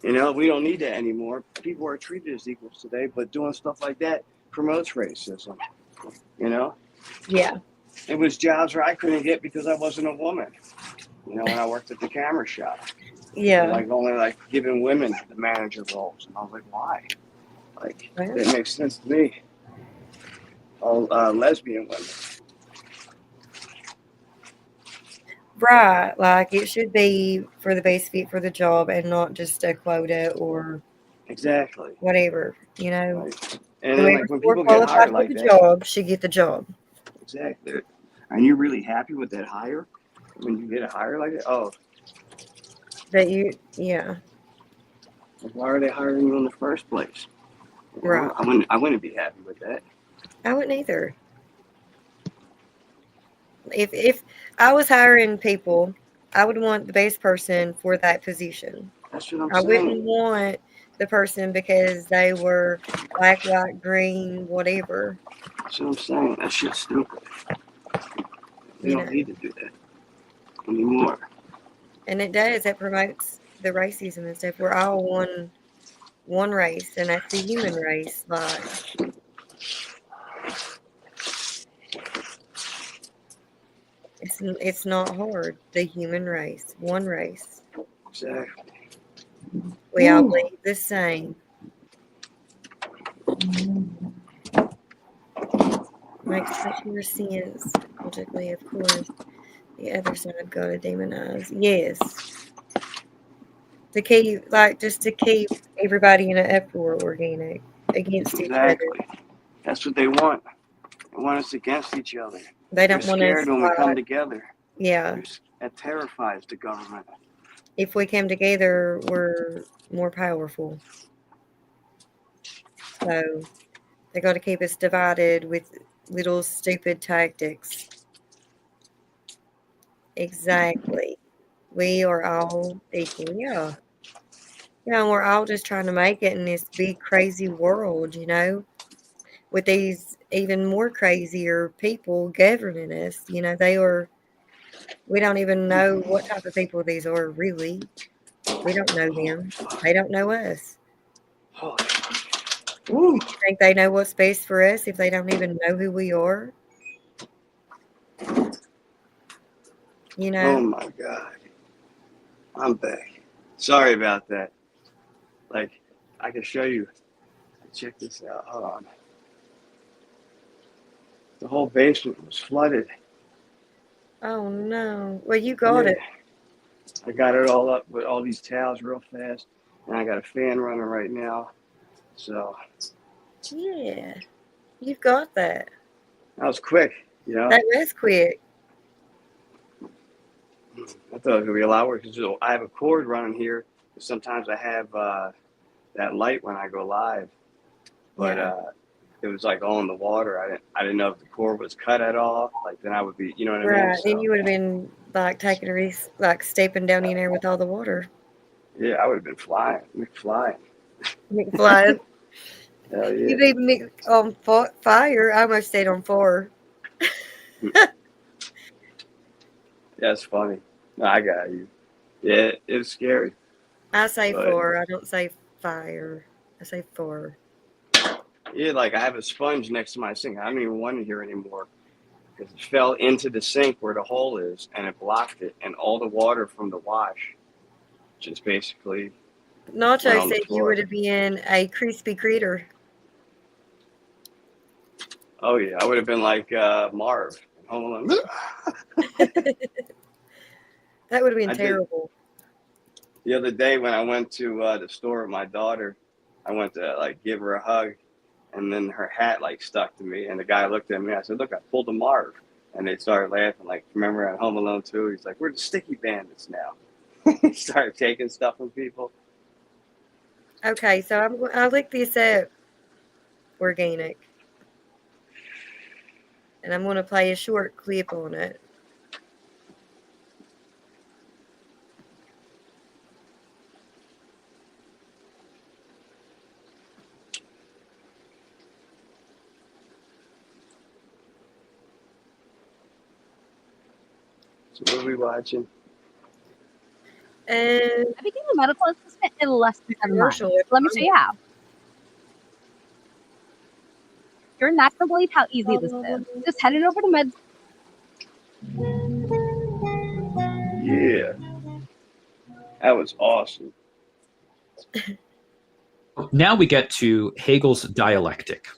You know, we don't need that anymore. People are treated as equals today, but doing stuff like that promotes racism. You know? Yeah. It was jobs where I couldn't get because I wasn't a woman. You know, when I worked at the camera shop. Yeah. Like only giving women the manager roles. And I was like, why? Like, it makes sense to me. All lesbian women. Right. Like it should be for the base fit for the job and not just a quota or Exactly. whatever, you know. Right. And then, Whoever's when more people get qualified hired for like the that, job should get the job. exactly. Are you really happy with that hire? When you get a hire like that? Oh, That yeah. why are they hiring you in the first place? Right. I wouldn't be happy with that. I wouldn't either. If I was hiring people, I would want the base person for that position. That's what I'm I saying. wouldn't want the person because they were black, white, green, whatever. That's what I'm saying. That shit's stupid. We don't need to do that anymore. And it does. It promotes the racism and stuff. We're all one race, and that's the human race. Like, it's not hard. The human race, one race. Exactly. We all believe the same. Makes much more sense. Logically, of course. The other side got to demonize. Yes. To keep, just to keep everybody in an uproar, organic, against each other. That's what they want. They want us against each other. They don't They're want us scared when we come together. Yeah. That terrifies the government. If we come together, we're more powerful. So they got to keep us divided with little stupid tactics. Exactly. We are all equal. Yeah. And we're all just trying to make it in this big, crazy world, with these even more crazier people governing us. We don't even know what type of people these are, really. We don't know them. They don't know us. Woo. You think they know what's best for us if they don't even know who we are? Oh my God. I'm back. Sorry about that. Like, I can show you. Check this out. Hold on. The whole basement was flooded. Oh, no. Well, you got it. I got it all up with all these towels real fast. And I got a fan running right now. So Yeah. You've got that. that was quick, That was quick. I thought it was going to be a lot worse because I have a cord running here. Sometimes I have that light when I go live. But it was like all in the water. I didn't know if the cord was cut at all. Like then I would be, you know what I mean? Right. Then you would have been like taking a risk, like stepping down in there with all the water. Yeah, I would have been flying. McFlying. McFly. Hell yeah. You'd be on fire. I almost stayed on 4. That's funny. No, I got you. Yeah, it was scary. I say But- 4. I don't say fire. I say 4. Yeah, like I have a sponge next to my sink. I don't even want it here anymore because it fell into the sink where the hole is and it blocked it. And all the water from the wash just basically. Nacho Went on the said you floor. would have been a crispy critter. Oh, yeah. I would have been like Marv. in Home Alone. That would have been I did. terrible. The other day when I went to the store with my daughter, I went to like give her a hug, and then her hat like stuck to me, and the guy looked at me. I said, "Look, I pulled a Marv," and they started laughing. Like, remember at Home Alone 2? He's like, "We're the Sticky Bandits now." He started taking stuff from people. Okay, so I'll look this up. Organic. And I'm going to play a short clip on it. So what are we watching? And I became a medical assistant in less than 7 months. commercial. Let me show you how. You're not gonna believe how easy this is. Just head it over to med. Yeah, that was awesome. Now we get to Hegel's dialectic.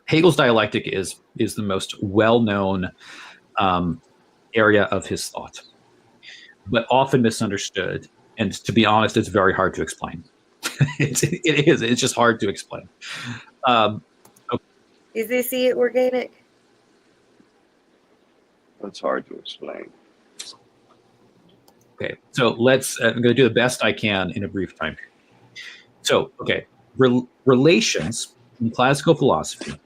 Hegel's dialectic is the most well-known area of his thought, but often misunderstood. And to be honest, it's very hard to explain. It is. It's just hard to explain. Is this it, organic? It's hard to explain. Okay, so let's. I'm going to do the best I can in a brief time. So, okay, relations in classical philosophy.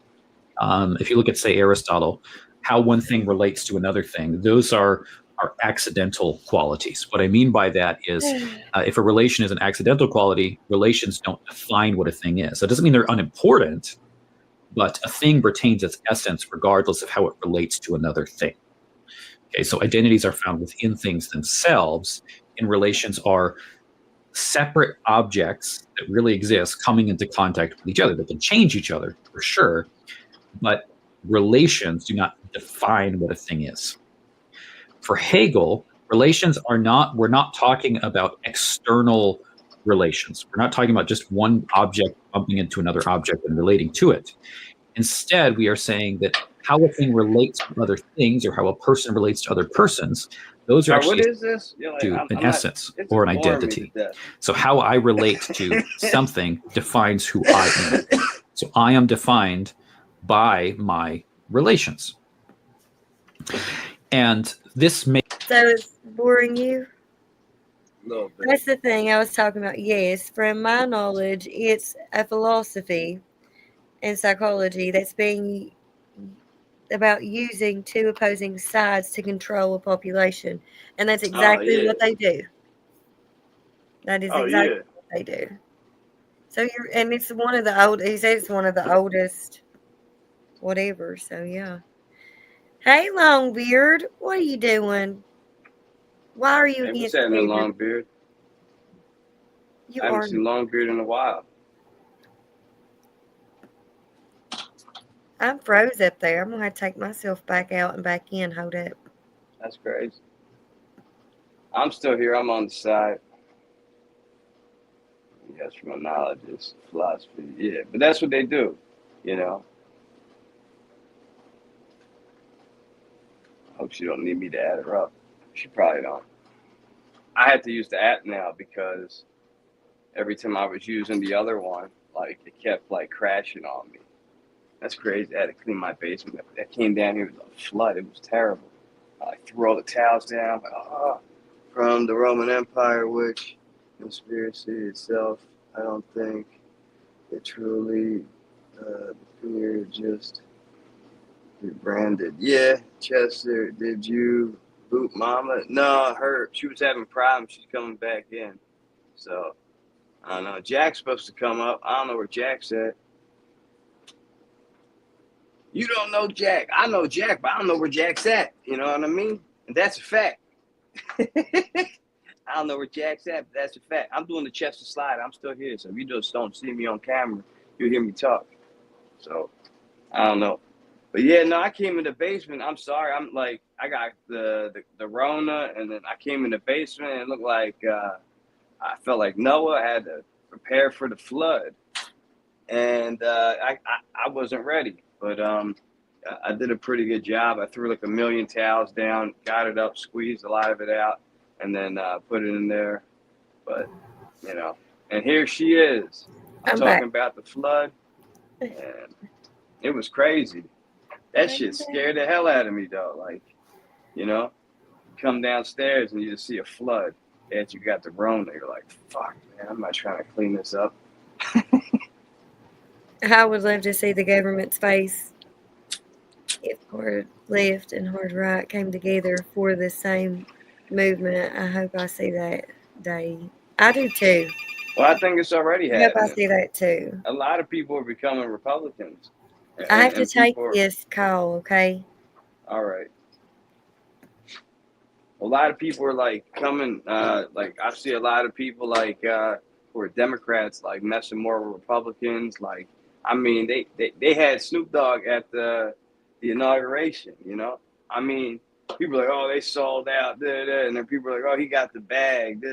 If you look at, say, Aristotle, how one thing relates to another thing, those are accidental qualities. What I mean by that is, if a relation is an accidental quality, relations don't define what a thing is. So it doesn't mean they're unimportant, but a thing retains its essence regardless of how it relates to another thing. Okay, so identities are found within things themselves, and relations are separate objects that really exist coming into contact with each other. They can change each other for sure, but relations do not define what a thing is. For Hegel, relations are not, we're not talking about external relations. We're not talking about just one object bumping into another object and relating to it. Instead, we are saying that how a thing relates to other things, or how a person relates to other persons, those are What actually is this? You're like, to I'm an not- essence it's or an boring me to identity. death. So how I relate to something defines who I am. So I am defined by my relations. And this makes... So it's boring you? Little bit. That's the thing I was talking about. Yes, from my knowledge, it's a philosophy and psychology that's being about using two opposing sides to control a population, and that's exactly what they do. That is exactly what they do. So and it's one of the old. He said it's one of the oldest, whatever. So yeah. Hey, Longbeard, what are you doing? Why are you Hey, what's against happening, David? Longbeard? You I haven't are. seen Longbeard in a while. I'm froze up there. I'm gonna have to take myself back out and back in. Hold up. That's crazy. I'm still here. I'm on the side. Yes, from my knowledge is philosophy. Yeah, but that's what they do, you know. I hope she don't need me to add her up. She probably don't. I had to use the app now because every time I was using the other one, like it kept like crashing on me. That's crazy. I had to clean my basement. I came down here, it was a flood. It was terrible. I threw all the towels down. From the Roman Empire, which conspiracy itself, I don't think it truly appeared just rebranded. Yeah, Chester, did you boot Mama? No, she was having problems. She's coming back in. So, I don't know. Jack's supposed to come up. I don't know where Jack's at. You don't know Jack. I know Jack, but I don't know where Jack's at. You know what I mean? And that's a fact. I don't know where Jack's at, but that's a fact. I'm doing the Chester slide. I'm still here. So if you just don't see me on camera, you'll hear me talk. So, I don't know. But yeah, no, I came in the basement. I'm sorry. I'm like, I got the Rona, and then I came in the basement, and it looked like I felt like Noah. I had to prepare for the flood. And I wasn't ready. But I did a pretty good job. I threw like 1 million towels down, got it up, squeezed a lot of it out, and then put it in there. But, you know, and here she is. I'm talking about the flood, and it was crazy. That shit scared the hell out of me, though. Like, you know, come downstairs and you just see a flood that you got the Rona. You're like, fuck, man, I'm not trying to clean this up. I would love to see the government's face if hard left and hard right came together for the same movement. I hope I see that day. I do too. Well, I think it's already I hope happening. I see that too. A lot of people are becoming Republicans. I have to take this call, okay? All right. A lot of people are like coming, like I see a lot of people like who are Democrats like messing more with Republicans. Like, I mean, they had Snoop Dogg at the inauguration, you know? I mean, people are like, oh, they sold out, and then people are like, oh, he got the bag,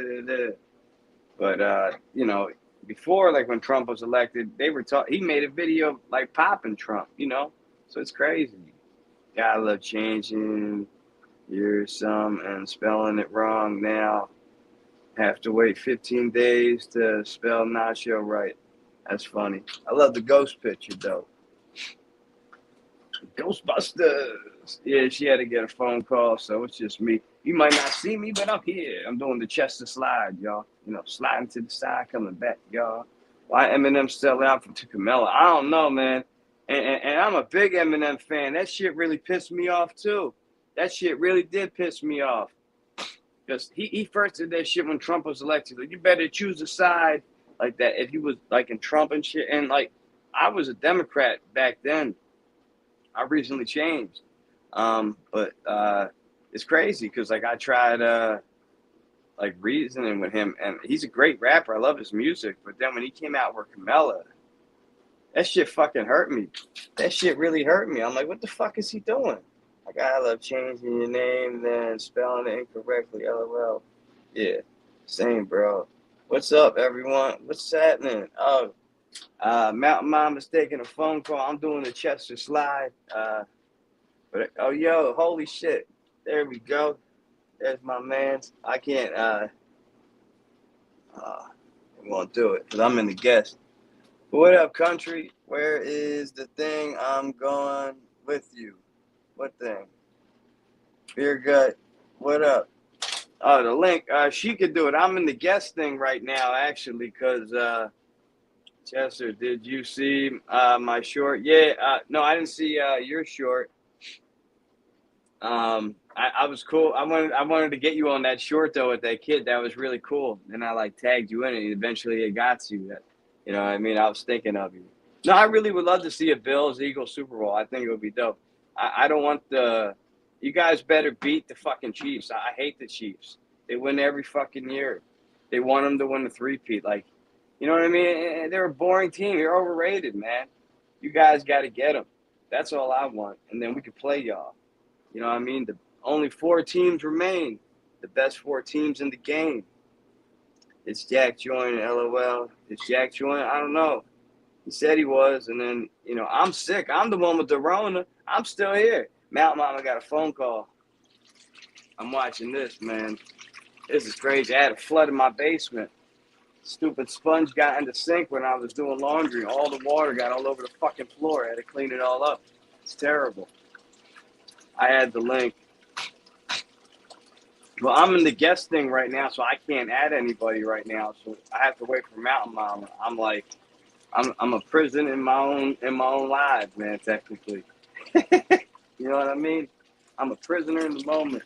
But, you know, before, like when Trump was elected, they were he made a video like popping Trump, you know? So it's crazy. Gotta love changing your sum and spelling it wrong now. Have to wait 15 days to spell Nacho right. That's funny. I love the ghost picture, though. Ghostbusters. Yeah, she had to get a phone call, so it's just me. You might not see me, but I'm here. I'm doing the Chester slide, y'all. You know, sliding to the side, coming back, y'all. Why Eminem sell out to Camilla? I don't know, man. And I'm a big Eminem fan. That shit really pissed me off, too. That shit really did piss me off. Because he first did that shit when Trump was elected. Like, you better choose a side like that. If he was, like, in Trump and shit. And, like, I was a Democrat back then. I recently changed. But it's crazy because, like, I tried, like, reasoning with him. And he's a great rapper. I love his music. But then when he came out with Camilla, that shit fucking hurt me. That shit really hurt me. I'm like, what the fuck is he doing? Like, I love changing your name, then spelling it incorrectly, LOL. Yeah, same, bro. What's up, everyone? What's happening? Oh, Mountain Mama's taking a phone call. I'm doing the Chester slide. But oh, yo, holy shit. There we go. There's my man. I can't, I won't do it because I'm in the guest. But what up, country? Where is the thing? I'm going with you. What thing? Beer Gut. What up? Oh, the link. She could do it. I'm in the guest thing right now, actually, because Chester, did you see my short? Yeah. No, I didn't see your short. I was cool. I wanted to get you on that short though with that kid. That was really cool. And I like tagged you in it. And eventually it got to you. That, you know what I mean? I was thinking of you. No, I really would love to see a Bills Eagles Super Bowl. I think it would be dope. I don't want you guys better beat the fucking Chiefs. I hate the Chiefs. They win every fucking year. They want them to win the three-peat. Like, you know what I mean? They're a boring team. You're overrated, man. You guys got to get them. That's all I want. And then we can play y'all. You know what I mean? Only 4 teams remain. The best 4 teams in the game. It's Jack Joyner, LOL. It's Jack Joyner. I don't know. He said he was. And then, you know, I'm sick. I'm the one with the Rona. I'm still here. Mountain Mama got a phone call. I'm watching this, man. This is crazy. I had a flood in my basement. Stupid sponge got in the sink when I was doing laundry. All the water got all over the fucking floor. I had to clean it all up. It's terrible. I had the link. Well, I'm in the guest thing right now, so I can't add anybody right now. So I have to wait for Mountain Mama. I'm like, I'm a prison in my own life, man. Technically, you know what I mean? I'm a prisoner in the moment.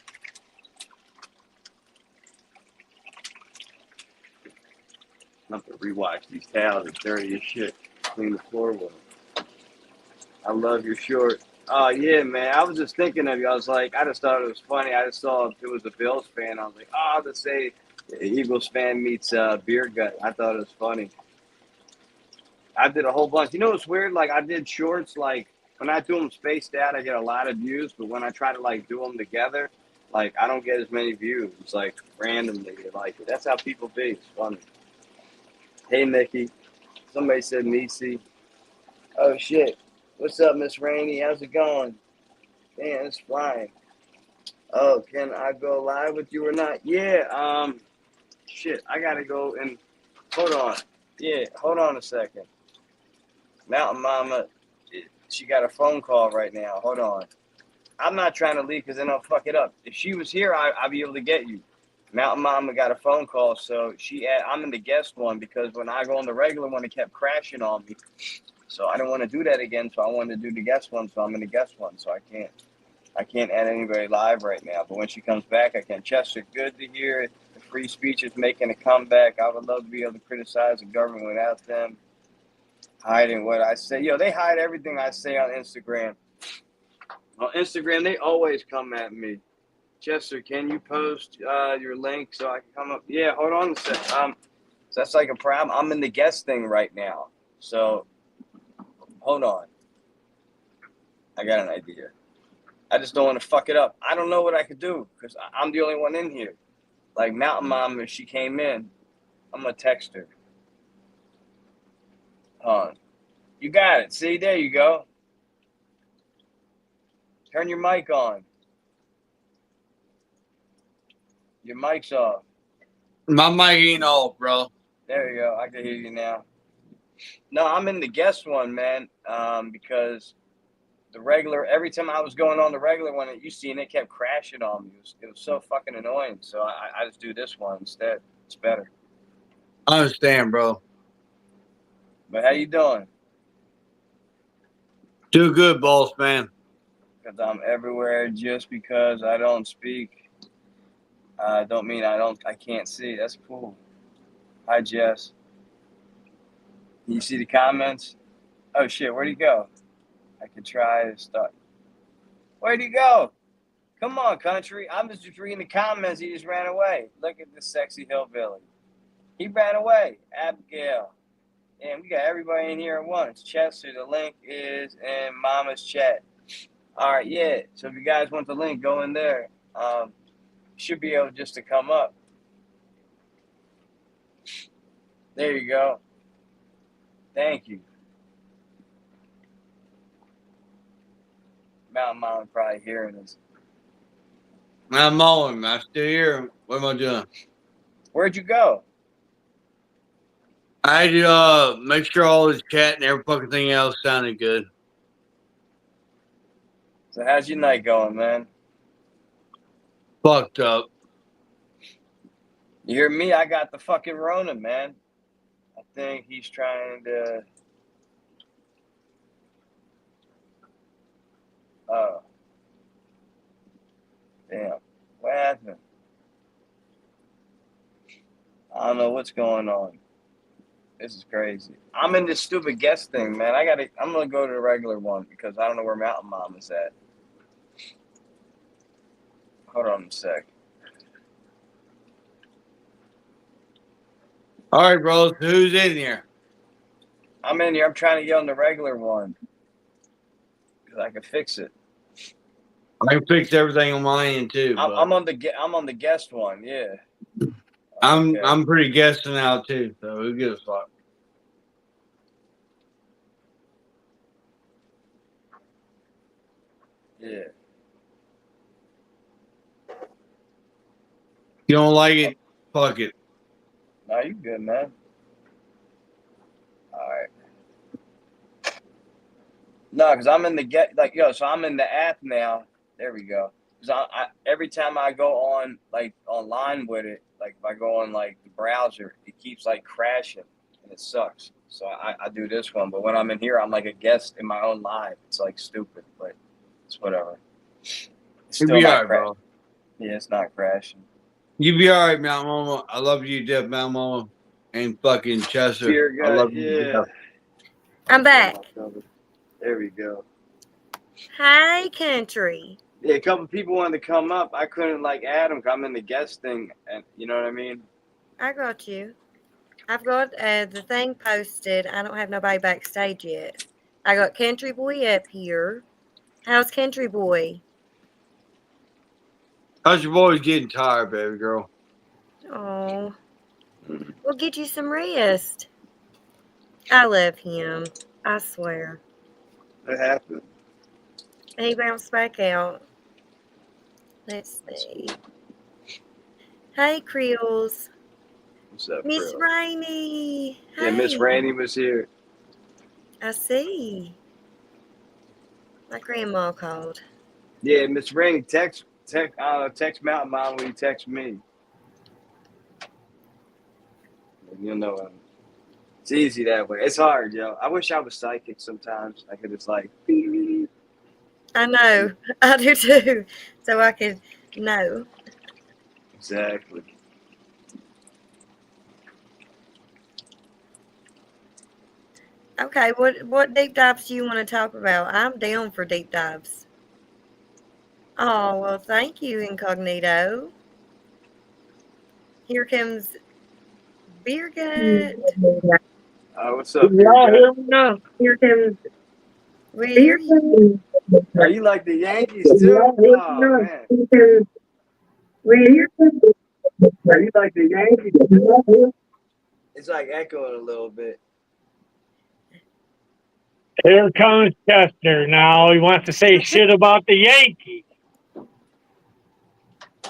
I have to rewatch these towels. It's dirty as shit. Clean the floor with them. I love your short. Oh, yeah, man. I was just thinking of you. I was like, I just thought it was funny. I just saw it was a Bills fan. I was like, oh, let's say Eagles fan meets beer gut. I thought it was funny. I did a whole bunch. You know what's weird? Like, I did shorts. Like, when I do them spaced out, I get a lot of views. But when I try to, like, do them together, like, I don't get as many views. It's, like, randomly. Like, that's how people be. It's funny. Hey, Mickey. Somebody said Nisi. Oh, shit. What's up, Miss Rainey? How's it going? Man, it's flying. Oh, can I go live with you or not? Yeah, shit, I gotta go and hold on. Yeah, hold on a second. Mountain Mama, she got a phone call right now. Hold on. I'm not trying to leave because then I'll fuck it up. If she was here, I'd be able to get you. Mountain Mama got a phone call, so I'm in the guest one because when I go on the regular one, it kept crashing on me. So I didn't want to do that again, so I wanted to do the guest one, so I'm in the guest one, so I can't add anybody live right now. But when she comes back, I can. Chester, good to hear the free speech is making a comeback. I would love to be able to criticize the government without them hiding what I say. Yo, they hide everything I say on Instagram. On Instagram, they always come at me. Chester, can you post your link so I can come up? Yeah, hold on a sec. So that's like a problem. I'm in the guest thing right now, so hold on. I got an idea. I just don't want to fuck it up. I don't know what I could do because I'm the only one in here. Like Mountain Mom, if she came in, I'm going to text her. You got it. See, there you go. Turn your mic on. Your mic's off. My mic ain't off, bro. There you go. I can hear you now. No, I'm in the guest one, man, because the regular, every time I was going on the regular one, you seen it kept crashing on me. It was so fucking annoying. So I just do this one instead. It's better. I understand, bro. But how you doing? Do good, boss man. Because I'm everywhere just because I don't speak. Don't mean I can't see. That's cool. Hi, Jess. Can you see the comments? Oh, shit. Where'd he go? I could try to start. Where'd he go? Come on, country. I'm just reading the comments. He just ran away. Look at this sexy hillbilly. He ran away. Abigail. And we got everybody in here at once. Chester, the link is in Mama's chat. All right, yeah. So if you guys want the link, go in there. Should be able just to come up. There you go. Thank you. Mountain Mama probably hearing this. I'm mowing. I'm still here. What am I doing? Where'd you go? I had to make sure all this chat and every fucking thing else sounded good. So how's your night going, man? Fucked up. You hear me? I got the fucking Rona, man. I think he's trying to... Damn. What happened? I don't know what's going on. This is crazy. I'm in this stupid guest thing, man. I'm gonna go to the regular one because I don't know where Mountain Mom is at. Hold on a sec. All right, bro. So who's in here? I'm in here. I'm trying to get on the regular one because I can fix it. I can fix everything on my end too. I'm on the guest one. Yeah. I'm pretty guessing out too. So who gives a fuck? Yeah. You don't like it? Fuck it. No, you good, man. All right. No, because I'm in the so I'm in the app now. There we go. Because I every time I go on online with it, like if I go on like the browser, it keeps like crashing and it sucks. So I do this one, but when I'm in here, I'm like a guest in my own live. It's like stupid, but it's whatever. It's You'll be all right, bro. Yeah, it's not crashing. You be all right, Mount Mama. I love you, Death Mount Mama, and fucking Chester. Dear God, I love yeah. you. I'm back. There we go. Hi, country. Yeah, a couple people wanted to come up. I couldn't add them. 'Cause I'm in the guest thing, and you know what I mean. I got you. I've got the thing posted. I don't have nobody backstage yet. I got Country Boy up here. How's Country Boy? How's your boys getting tired, baby girl? Oh, we'll get you some rest. I love him. I swear. What happened? He bounced back out. Let's see. Hey, Creels. What's up, Miss Krill? Rainey. Yeah, Miss Hey. Rainey was here. I see. My grandma called. Yeah, Miss Rainey, text Mountain Mom when you text me. You'll know it's easy that way. It's hard, yo. I wish I was psychic sometimes. I could just I know. I do too. So I could know. Exactly. Okay, what deep dives do you want to talk about? I'm down for deep dives. Oh, well, thank you, Incognito. Here comes Beer Gut. What's up? Y'all hear me now? Here comes. We hear you. Are you like the Yankees too? Oh man. Are you like the Yankees? It's like echoing a little bit. Here comes Chester now. He wants to say shit about the Yankees.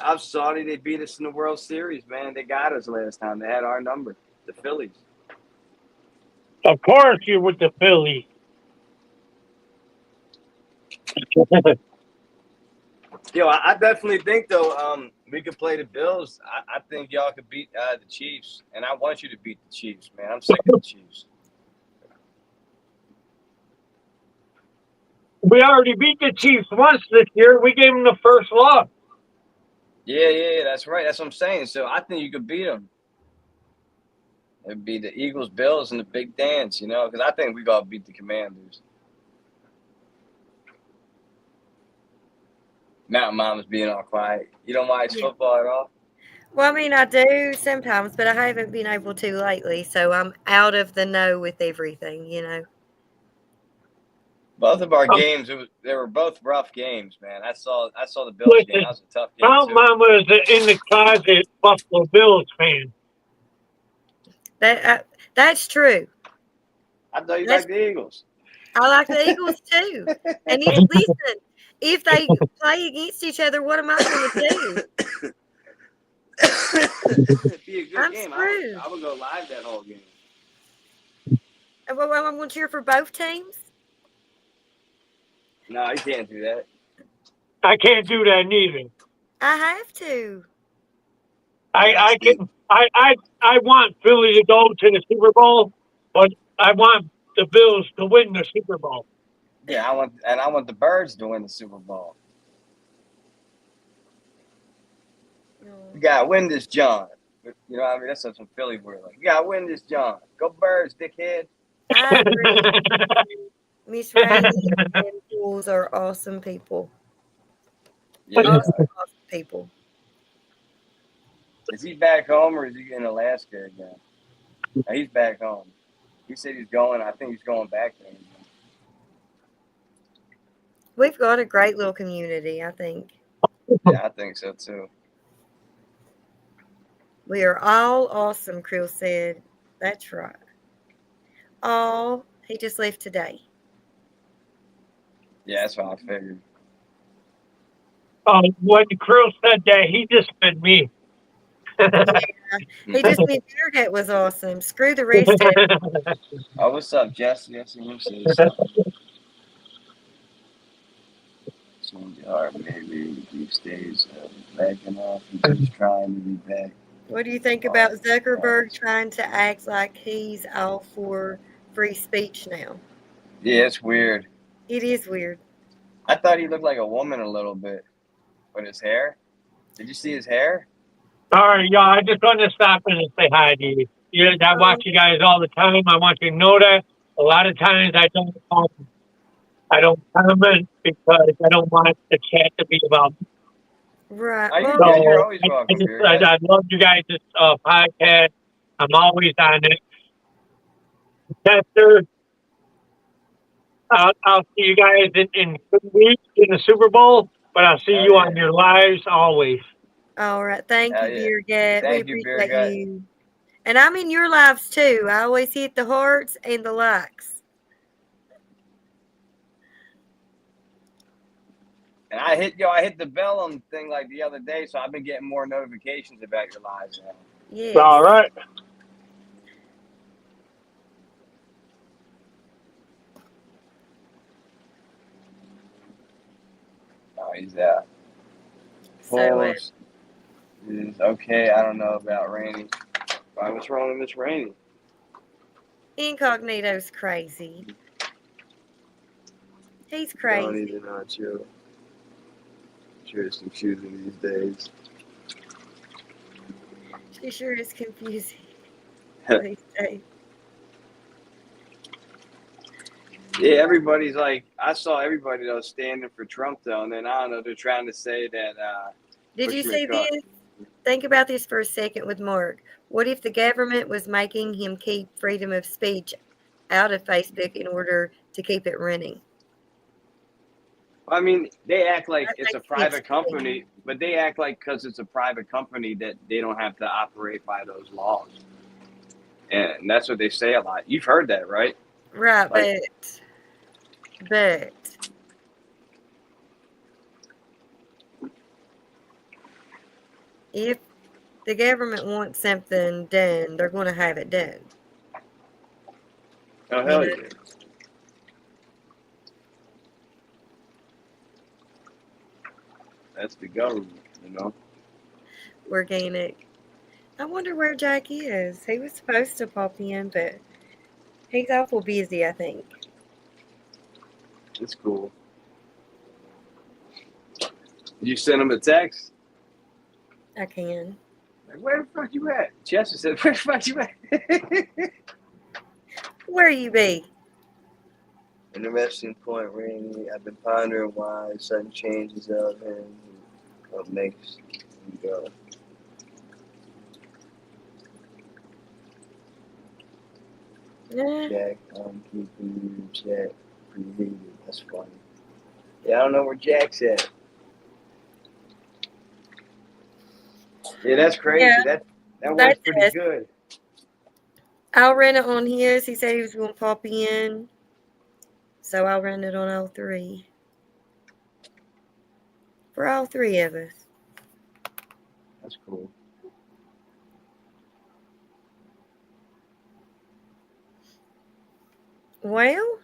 I'm sorry they beat us in the World Series, man. They got us last time. They had our number, the Phillies. Of course you're with the Phillies. Yo, I definitely think though, we could play the Bills. I think y'all could beat the Chiefs, and I want you to beat the Chiefs, man. I'm sick of the Chiefs. We already beat the Chiefs once this year. We gave them the first loss. Yeah, that's right. That's what I'm saying. So I think you could beat them. It'd be the Eagles, Bills, and the Big Dance, because I think we got to beat the Commanders. Mountain Mama's being all quiet. You don't watch football at all? Well, I mean, I do sometimes, but I haven't been able to lately, so I'm out of the know with everything. Both of our games, they were both rough games, man. I saw the Bills game. That was a tough game Mount too. Mama is in the closet Buffalo Bills fan. That's true. I thought you liked the Eagles. I like the Eagles too. And if they play against each other, what am I going to do? It'd be a good I'm game. screwed. I would go live that whole game. Well, I'm going to cheer for both teams. No, you can't do that. I can't do that neither. I have to. I want Philly to go to the Super Bowl, but I want the Bills to win the Super Bowl. Yeah, I want the Birds to win the Super Bowl. You gotta win this, John. You know what I mean? That's some Philly word. Like, you gotta win this, John. Go Birds, dickhead. I agree. Miss Rainey and Jules are awesome people. Yeah. Awesome people. Is he back home or is he in Alaska again? No, he's back home. He said he's going. I think he's going back there again. We've got a great little community, I think. Yeah, I think so too. We are all awesome, Krill said. That's right. Oh, he just left today. Yeah, that's what I figured. When Krill said that, he just meant me. Yeah. He just meant Bearcat was awesome. Screw the rest of it. Oh, what's up, Jesse? I see him say something. Or maybe he stays backing off. He's just trying to be back. What do you think about Zuckerberg trying to act like he's all for free speech now? Yeah, it's weird. It is weird. I thought he looked like a woman a little bit. With his hair? Did you see his hair? All right, y'all. I just want to stop in and say hi to you. I watch you guys all the time. I want you to know that. A lot of times I don't comment because I don't want the chat to be about me. Right. Yeah, you're always welcome. I love you guys' podcast. I'm always on it. Chester, I'll see you guys in 2 weeks in the Super Bowl, but I'll see you on your lives always. All right. Thank you, Beergat. We Thank you, appreciate Beergat. you. And I'm in your lives too. I always hit the hearts and the likes. And I hit the bell on the thing like the other day, so I've been getting more notifications about your lives now. Yes. All right. Oh, he's out. So, Is okay. I don't know about Rainey. What's wrong with Miss Rainey? Incognito's crazy. He's Don't crazy. even know chill. Sure, it's confusing these days. She sure is confusing these days. Yeah, everybody's like, I saw everybody though standing for Trump though, and then I don't know, they're trying to say that. Did you see this? Think about this for a second with Mark. What if the government was making him keep freedom of speech out of Facebook in order to keep it running? I mean, they act like it's a makes private sense. company, but they act like because it's a private company that they don't have to operate by those laws. And that's what they say a lot. You've heard that, right? Right, Like- but if the government wants something done, they're going to have it done. Oh, hell yeah. That's the goal, you know? Organic. I wonder where Jack is. He was supposed to pop in, but he's awful busy, I think. It's cool. You send him a text? I can. Like, where the fuck you at? Chester said, where the fuck you at? Where you be? Interesting point, Randy. I've been pondering why sudden changes of him, what makes him go. Jack, I'm keeping you in check. Preheated. That's funny. Yeah, I don't know where Jack's at. Yeah, that's crazy. Yeah, that that's works pretty it. good. I'll run it on his. He said he was going to pop in. So I'll run it on all three. For all three of us. That's cool. Well,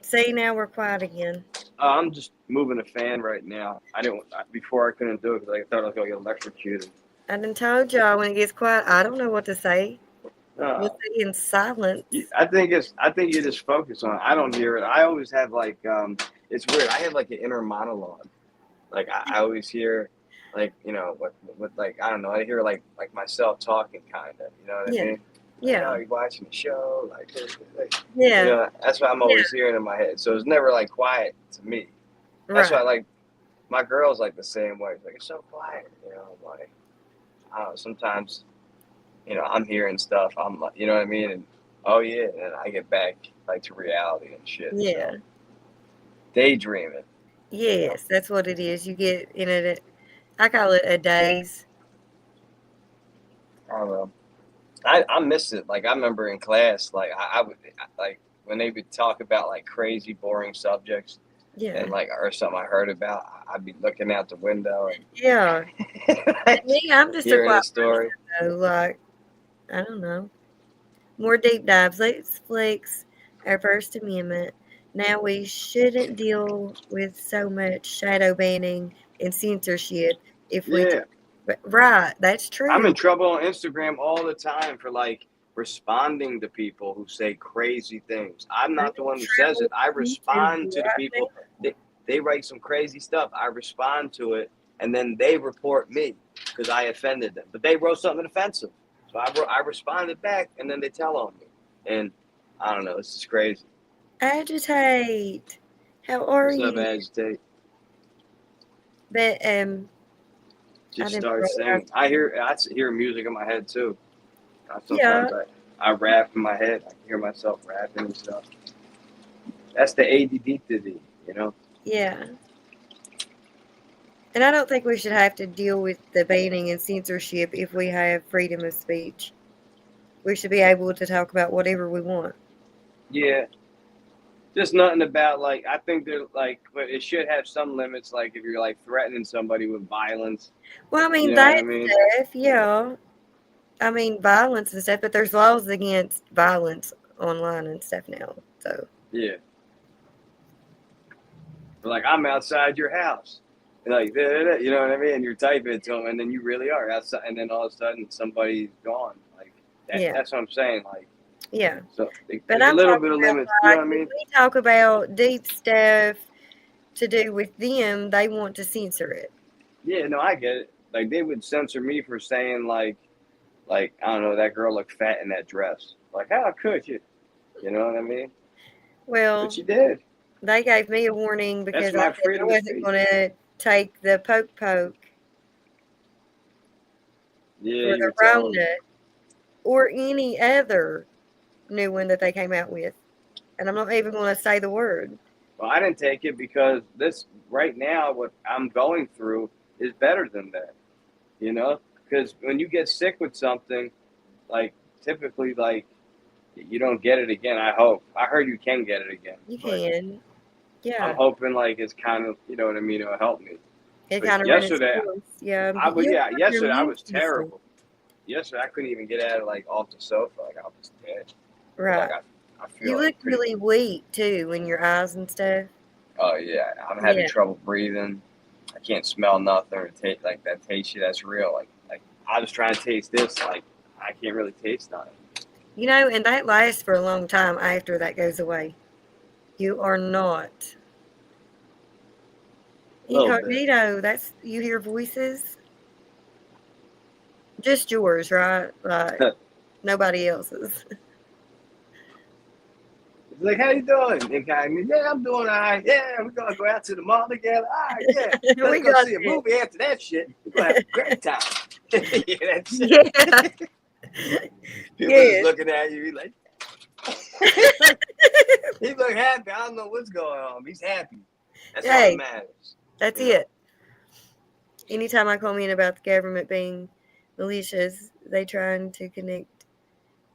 see, now we're quiet again. I'm just moving a fan right now. Before I couldn't do it because I thought I was going to get electrocuted. I done told y'all when it gets quiet, I don't know what to say. We'll say in silence. I think you just focus on it. I don't hear it. I always have like it's weird. I have like an inner monologue. Like I always hear like, with like, I don't know, I hear like myself talking kind of, you know what I mean? Yeah. Like, oh, you watching the show, like, Yeah. that's what I'm always hearing in my head. So it's never like quiet to me. That's why, like, my girl's like the same way. It's like, it's so quiet, I'm like, I don't know, sometimes, I'm hearing stuff. I'm like, you know what I mean? And oh yeah, and I get back like to reality and shit. Yeah. So. Daydreaming. Yes, that's what it is. You get in it. I call it a daze. I don't know. I miss it. Like I remember in class, like I would like when they would talk about like crazy, boring subjects. Yeah. And like or something I heard about, I'd be looking out the window and Yeah. Me, I'm just a hearing quiet the story. person, though. Like, I don't know. More deep dives. Let's flex our First Amendment. Now we shouldn't deal with so much shadow banning and censorship if we right, that's true. I'm in trouble on Instagram all the time for like responding to people who say crazy things. I'm not the one who says it. I respond to the people. They write some crazy stuff. I respond to it, and then they report me because I offended them. But they wrote something offensive, so I responded back, and then they tell on me. And I don't know. This is crazy. Agitate. How are What's you? up, Agitate? But Just start singing. I hear music in my head too. Sometimes Yeah. I rap in my head. I hear myself rapping and stuff. That's the ADD to the, Yeah. And I don't think we should have to deal with the banning and censorship if we have freedom of speech. We should be able to talk about whatever we want. Yeah. Just nothing about like I think they're like, but it should have some limits. Like if you're like threatening somebody with violence. Well, I mean, You know what I that mean? stuff, yeah. I mean, violence and stuff, but there's laws against violence online and stuff now. So, Yeah. Like I'm outside your house. And like you know what I mean? You're typing to them, and then you really are outside, and then all of a sudden somebody's gone. Like that's what I'm saying. Like yeah. so, But there's a I'm little talking bit of about, limits. You know like, what I mean? when we talk about deep stuff to do with them, they want to censor it. Yeah, no, I get it. Like they would censor me for saying like I don't know, that girl looked fat in that dress. Like how could you? You know what I mean? Well, But you did. they gave me a warning because my I said I freedom of wasn't speech. going to take the poke Yeah, or you the were telling me. Rona or any other new one that they came out with. And I'm not even going to say the word. Well, I didn't take it because this right now, what I'm going through is better than that. You know, because when you get sick with something, like typically, like you don't get it again. I hope. I heard you can get it again. You but can. Yeah. I'm hoping like it's kind of, you know what I mean, it'll help me. It But kind of ran its yesterday, course. Yeah. I was You're yesterday I was immune terrible. Yesterday I couldn't even get out of like off the sofa. Like I was dead. Right. Like I feel You like look really weak too in your eyes and stuff. oh yeah, I'm having Yeah. trouble breathing. I can't smell nothing or taste like that taste shit. That's real. Like I was trying to taste this. Like I can't really taste nothing. You know, and that lasts for a long time after that goes away. You are not Little bit. incognito. That's you hear voices. Just yours, right? Like nobody else's. It's like, how you doing? And kind of, yeah, I'm doing all right. Yeah, we're gonna go out to the mall together. All right, yeah. Let's We go got see a it. movie after that shit. We're gonna have a great time. Yeah, that's it. Yeah. People Yes. just looking at you, he like he look happy. I don't know what's going on. He's happy. That's all Hey. that matters. That's You know? it. Anytime I comment about the government being malicious, they trying to connect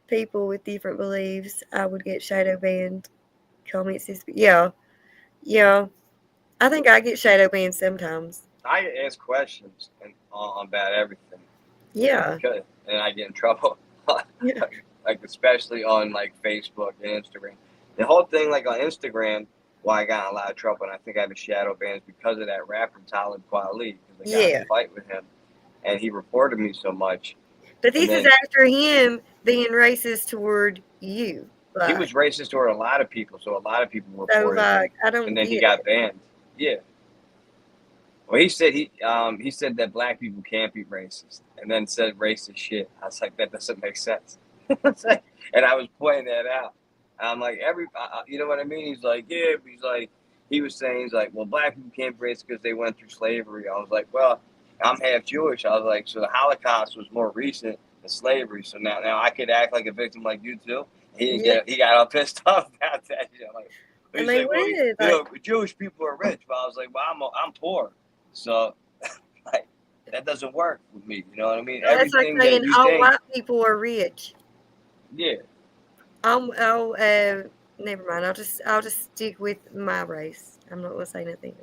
people with different beliefs, I would get shadow banned. Comments this yeah. I think I get shadow banned sometimes. I ask questions about everything. Yeah. And I get in trouble. Yeah. Like especially on like Facebook and Instagram. The whole thing like on Instagram, why I got in a lot of trouble, and I think I have a shadow ban is because of that rapper Talib Kweli. Because I got in Yeah. a fight with him, and he reported me so much. But this And is then after him being racist toward you. he Like, was racist toward a lot of people, so a lot of people so reported like him, I don't and then he get got it. banned. Yeah. Well, he said that black people can't be racist, and then said racist shit. I was like, that doesn't make sense. And I was pointing that out. I'm like, you know what I mean? He's like, yeah. But he was saying, he's like, well, black people can't be racist because they went through slavery. I was like, well, I'm half Jewish. I was like, so the Holocaust was more recent than slavery. So now I could act like a victim like you too. He got all pissed off about that. You know, like, he's like, well, you know, Jewish people are rich, but I was like, well, I'm poor. So, like, that doesn't work with me. You know what I mean? That's like Everything saying that you all think, white people are rich. yeah. Never mind. I'll just stick with my race. I'm not gonna say nothing.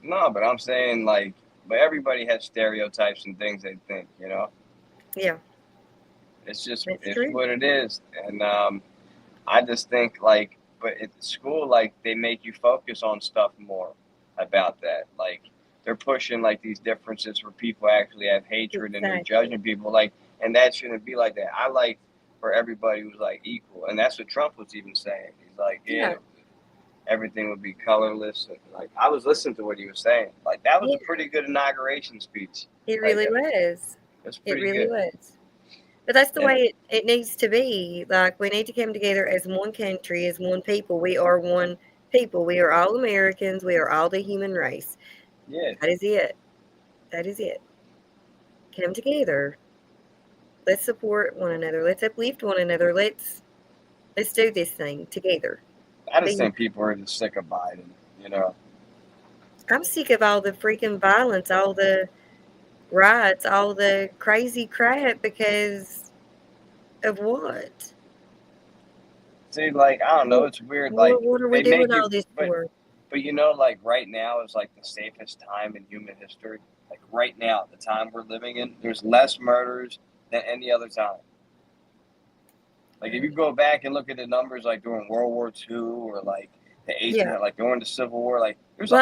No, but I'm saying like, but everybody has stereotypes and things they think. You know? Yeah. It's just It's true. what it is, and I just think like, but at school, like they make you focus on stuff more about that. Like they're pushing like these differences where people actually have hatred and they're Exactly. judging people. Like, and that shouldn't be like that. I like for everybody was like equal, and that's what Trump was even saying. He's like, yeah, everything would be colorless. And, like I was listening to what he was saying. Like that was a pretty good inauguration speech. It really was. That's It pretty really good. was. But that's the Yeah. way it needs to be. Like we need to come together as one country, as one people. We are one people. We are all Americans. We are all the human race. Yeah. That is it. That is it. Come together. Let's support one another. Let's uplift one another. Let's do this thing together. I just think people are just sick of Biden. You know. I'm sick of all the freaking violence, all the riots, all the crazy crap because of what? See, like I don't know, it's weird. Like What are we they make doing you, all this for? but you know, like right now is like the safest time in human history. Like right now, the time we're living in, there's less murders than any other time. Like if you go back and look at the numbers, like during World War II or like the 1800s, like during the Civil War, like It was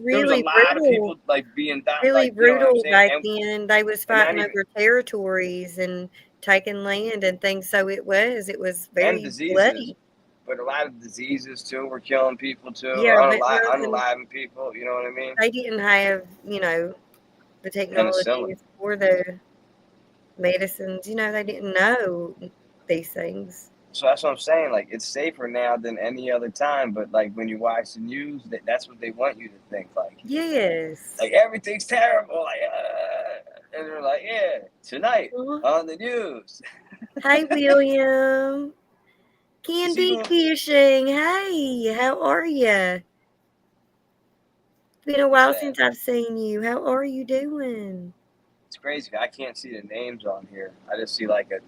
really of people brutal. like being died. Really like, you know what I'm brutal saying? back And- then. They was and not fighting even- over territories and taking land and things. So it was and very diseases. bloody. But a lot of diseases too were killing people too, Yeah, or but nothing- unaliving people. You know what I mean? They didn't have, the technology Penicillin. or the medicines. They didn't know these things. So that's what I'm saying. Like it's safer now than any other time. But like when you watch the news, that's what they want you to think. Like Yes. like everything's terrible. Like and they're like, yeah, tonight on the news. Hey, William. Candy Cushing. Hey, how are you? Been a while since I've seen you. How are you doing? It's crazy. I can't see the names on here. I just see like a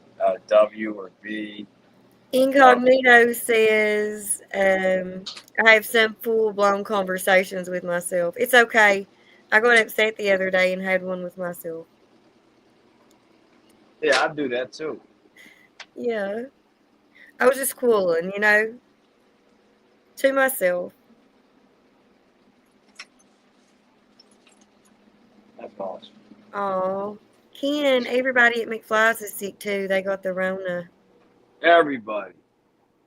W or B. Incognito says, I have some full-blown conversations with myself. It's okay. I got upset the other day and had one with myself. Yeah, I do that too. Yeah. I was just cooling, to myself. That's awesome. Oh, Ken, everybody at McFly's is sick too. They got the Rona. Everybody.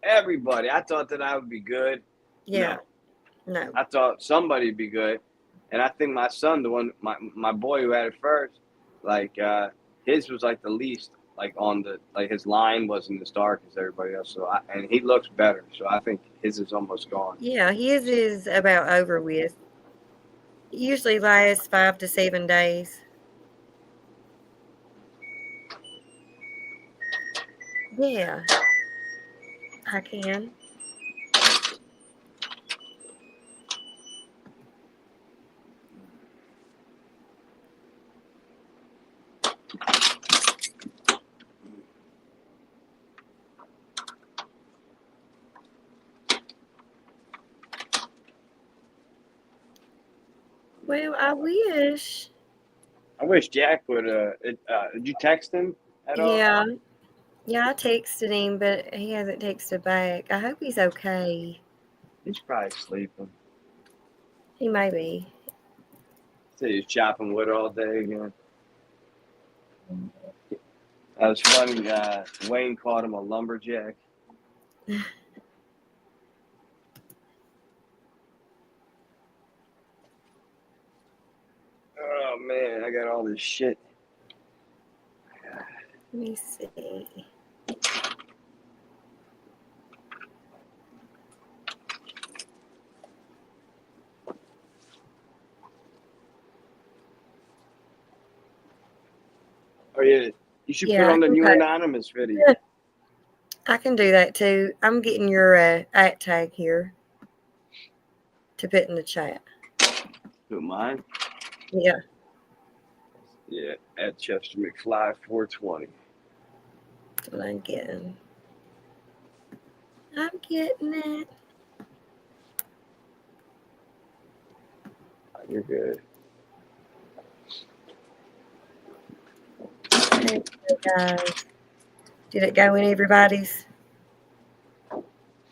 I thought that I would be good. Yeah. No. I thought somebody'd be good. And I think my son, the one, my boy who had it first, like his was like the least, like on the, like his line wasn't as dark as everybody else. So and he looks better. So I think his is almost gone. Yeah, his is about over with. It usually lasts 5 to 7 days. Yeah. I can. Well, I wish. I wish Jack would. Did you text him at all? Yeah. Yeah, I texted him, but he hasn't texted back. I hope he's okay. He's probably sleeping. He may be. So he's chopping wood all day again. That was funny. Wayne called him a lumberjack. this shit. Let me see. Oh yeah, you should Yeah, put on the I new can anonymous video. I can do that too. I'm getting your at tag here to put in the chat. Who, mine? Yeah. Yeah, at Chester McFly 420. That's what I'm getting. I'm getting it. You're good. There you go, guys. Did it go in everybody's?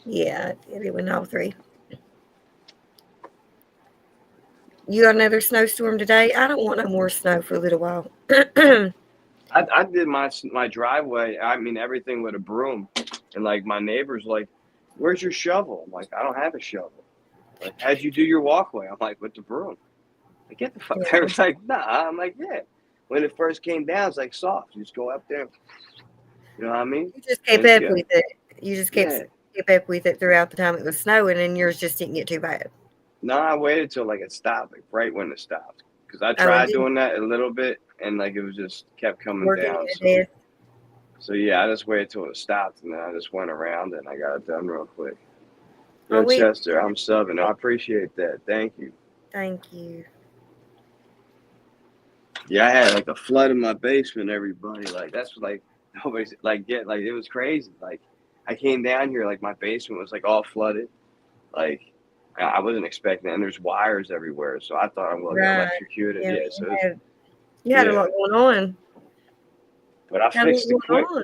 Yeah, it went all three. You got another snowstorm today? I don't want no more snow for a little while. I did my driveway. I mean everything with a broom, and like my neighbor's like, "Where's your shovel?" I'm like, "I don't have a shovel." Like, how'd you do your walkway? I'm like, "With the broom." Like, get the fuck. Yeah. They was like, "Nah." I'm like, "Yeah." When it first came down, it's like soft. You just go up there. You know what I mean? You just kept And up yeah. with it. You just kept up with it throughout the time it was snowing, and yours just didn't get too bad. No, I waited till like it stopped, like right when it stopped, because I Oh, it tried didn't doing that a little bit, and like it was just kept coming work down. it So, did. so yeah, I just waited till it stopped, and then I just went around and I got it done real quick. Well, Yo, we Chester, I'm subbing. I appreciate that. Thank you. thank you. Yeah, I had like a flood in my basement. Everybody, like that's like nobody's like it was crazy. Like I came down here, like my basement was like all flooded. Like I wasn't expecting it, and there's wires everywhere, so I thought I'm gonna get Right. electrocuted. Yeah, Yeah, so you had a yeah. lot going on. But I Had a lot fixed it going quick. on.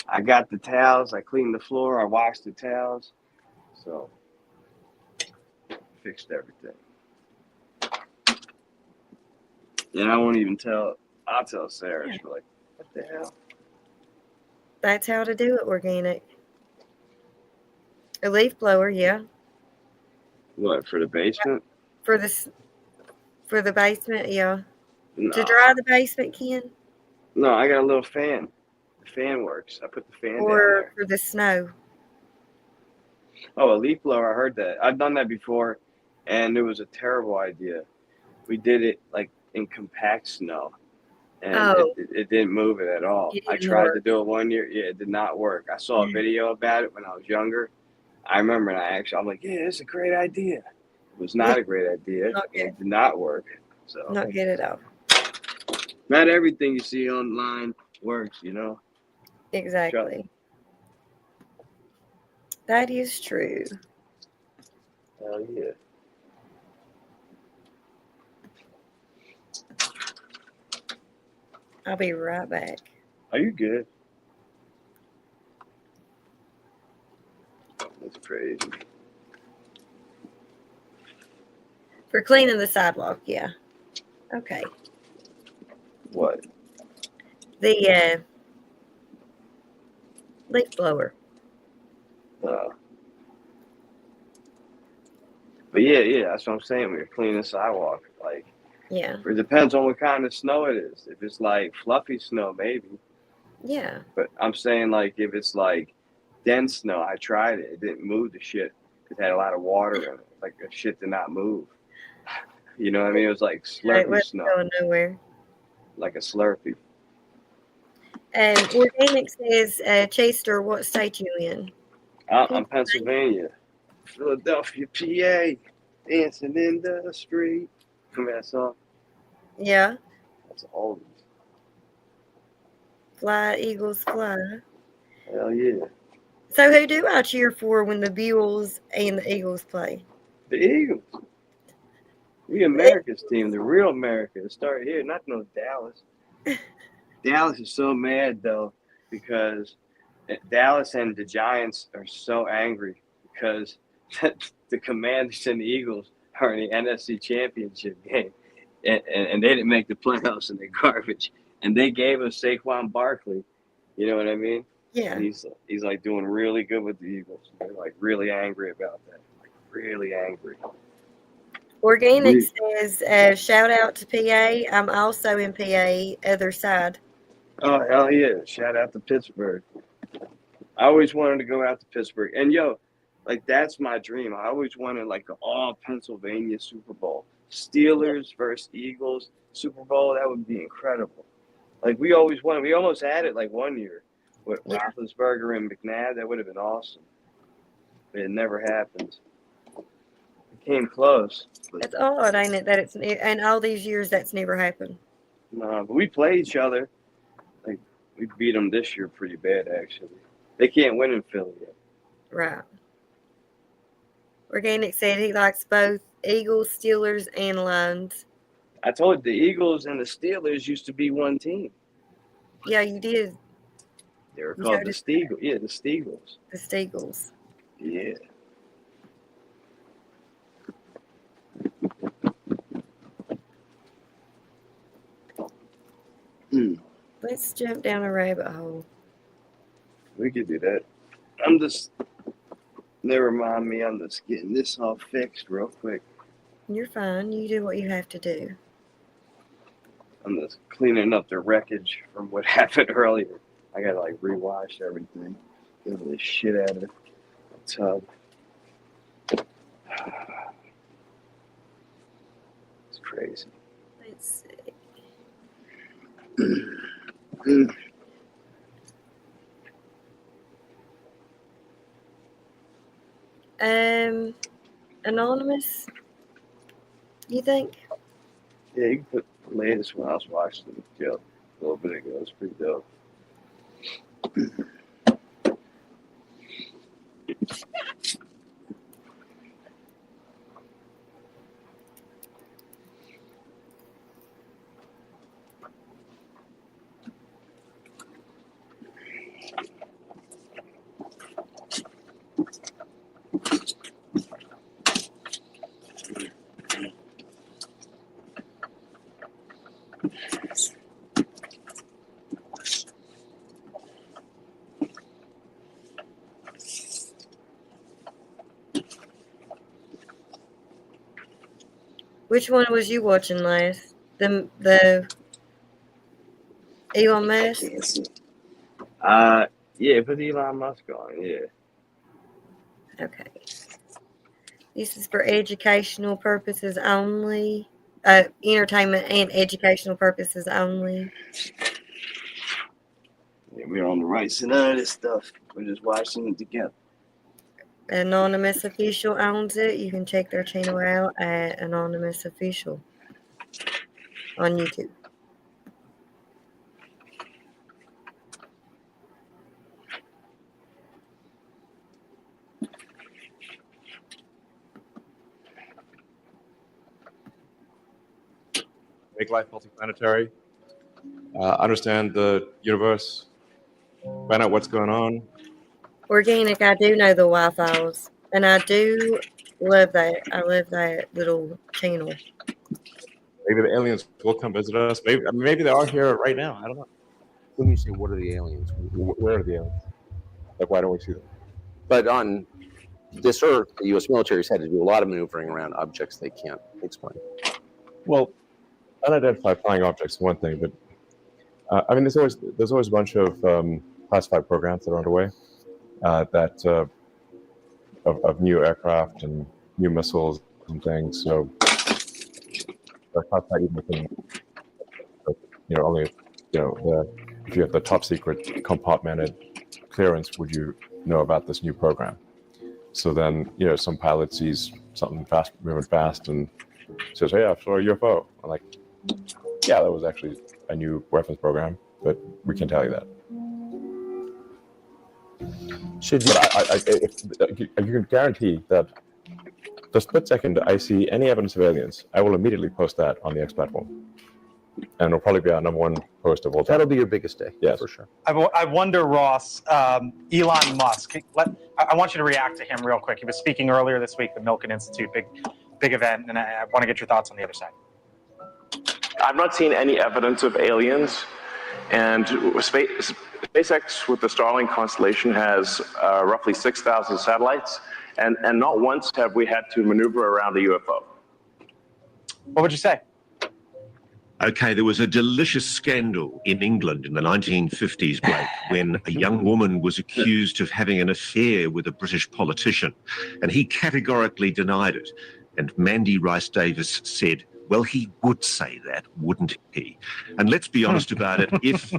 I got the towels. I cleaned the floor. I washed the towels. So fixed everything. And I won't even tell. I'll tell Sarah. She'll be like, "What the hell?" That's how to do it organic. A leaf blower, yeah. What, for the basement? For the basement, yeah. No. To dry the basement, Ken, No, I got a little fan. The fan works. I put the fan down or there. for the snow. Oh, a leaf blower. I heard that. I've done that before, and it was a terrible idea. We did it like in compact snow, and Oh. it didn't move it at all. It I didn't tried work. to do it one year. Yeah, it did not work. I saw a video about it when I was younger. I remember, and I'm like, yeah, it's a great idea. It was not a great idea. Not good. It did not work. So Not good at all. not everything you see online works, you know. Exactly. That is true. Hell yeah. I'll be right back. Are you good? That's crazy. For cleaning the sidewalk, yeah. Okay. What? The leaf blower. But yeah, that's what I'm saying. We're cleaning the sidewalk. Like, Yeah. it depends on what kind of snow it is. If it's like fluffy snow, maybe. Yeah. But I'm saying like if it's like dense snow, I tried it. It didn't move the shit. It had a lot of water in it. Like the shit did not move. You know what I mean? It was like It Slurpee wasn't snow, going nowhere. like a Slurpee. Organic says, Chester, what state you in? I'm Pennsylvania, Philadelphia, PA, dancing in the street. Remember that song? Yeah. That's old. Fly, Eagles, fly. Hell yeah. So who do I cheer for when the Bulls and the Eagles play? The Eagles. We America's team, the real America. It started here, not no Dallas. Dallas is so mad though because Dallas and the Giants are so angry because the Commanders and the Eagles are in the NFC Championship game, and they didn't make the playoffs and they're garbage. And they gave us Saquon Barkley. You know what I mean? Yeah. And he's like doing really good with the Eagles. They're like really angry about that. Like really angry. Organic says, shout out to PA. I'm also in PA, other side. Oh, hell yeah. Shout out to Pittsburgh. I always wanted to go out to Pittsburgh. And yo, like that's my dream. I always wanted like an all Pennsylvania Super Bowl. Steelers versus Eagles Super Bowl. That would be incredible. Like we always wanted. We almost had it like one year with Roethlisberger and McNabb. That would have been awesome. But it never happened. It came close. That's odd, ain't it? That it's in all these years that's never happened. No, but we play each other. Like we beat them this year pretty bad actually. They can't win in Philly yet. Right. Organic said he likes both Eagles, Steelers, and Lions. I told you, the Eagles and the Steelers used to be one team. Yeah, you did. They were called the Steagles. Yeah, the Steagles. The Steagles. Yeah. Let's jump down a rabbit hole. We could do that. I'm just, never mind me, I'm just getting this all fixed real quick. You're fine. You do what you have to do. I'm just cleaning up the wreckage from what happened earlier. I gotta like rewash everything. Get all this shit out of the tub. It's crazy. Let's see. Anonymous, you think? Yeah, you can put the latest one I was watching a little bit ago. It's pretty dope. Which one was you watching last? The Elon Musk? Yeah, put Elon Musk on, yeah. Okay. This is for educational purposes only. Entertainment and educational purposes only. Yeah, we're on the right side of this stuff. We're just watching it together. Anonymous Official owns it. You can check their channel out at Anonymous Official on YouTube. Make life multiplanetary, understand the universe, find out what's going on. Organic, I do know the Wi-Fi's, and I do love that. I love that little channel. Maybe the aliens will come visit us. Maybe they are here right now. I don't know. When you say, what are the aliens? Where are the aliens? Like, why don't we see them? But on this Earth, the U.S. military has had to do a lot of maneuvering around objects they can't explain. Well, unidentified flying objects is one thing, but I mean, there's always a bunch of classified programs that are underway of new aircraft and new missiles and things. So they're classified even within, only if you have the top secret compartmented clearance, would you know about this new program? So then, some pilot sees something moving fast and says, "Hey, I saw a UFO." I'm like, "Yeah, that was actually a new weapons program, but we can tell you that." But you can guarantee that the split second I see any evidence of aliens, I will immediately post that on the X platform. And it'll probably be our #1 post of all time. That'll be your biggest day, yes, for sure. I wonder, Ross, Elon Musk. I want you to react to him real quick. He was speaking earlier this week, the Milken Institute, big event, and I want to get your thoughts on the other side. I've not seen any evidence of aliens, and SpaceX with the Starlink constellation has roughly 6,000 satellites, and not once have we had to maneuver around a UFO. What would you say? Okay, there was a delicious scandal in England in the 1950s, Blake, when a young woman was accused of having an affair with a British politician, and he categorically denied it. And Mandy Rice Davis said, well, he would say that, wouldn't he? And let's be honest about it, if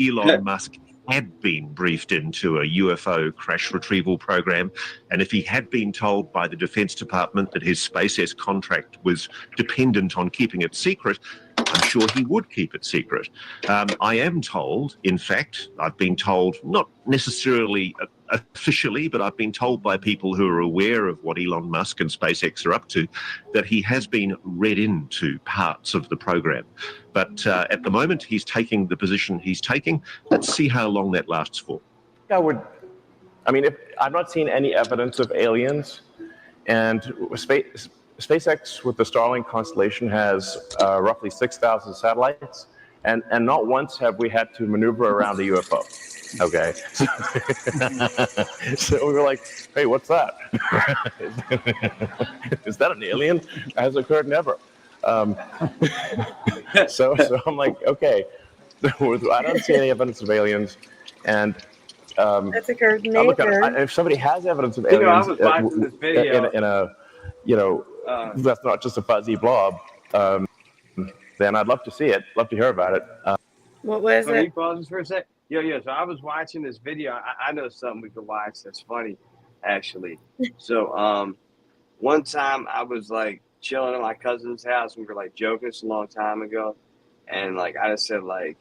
Elon Musk had been briefed into a UFO crash retrieval program, and if he had been told by the Defense Department that his SpaceX contract was dependent on keeping it secret, I'm sure he would keep it secret. I am told, in fact, I've been told, not necessarily officially, but I've been told by people who are aware of what Elon Musk and SpaceX are up to, that he has been read into parts of the program. But at the moment, he's taking the position he's taking. Let's see how long that lasts for. I've not seen any evidence of aliens, and SpaceX with the Starlink constellation has roughly 6,000 satellites, and not once have we had to maneuver around a UFO. Okay. So we were like, hey, what's that? Is that an alien? Has occurred never. So I'm like, okay, I don't see any evidence of aliens, and That's occurred I'm looking, never. if somebody has evidence of aliens, I was watching this video. in a, that's not just a fuzzy blob, then I'd love to see it, love to hear about it. What was Can you it? pause this for a sec? Yeah. So I was watching this video. I know something we could watch that's funny, actually. So one time I was like chilling at my cousin's house. We were like joking. It's a long time ago, and like I just said like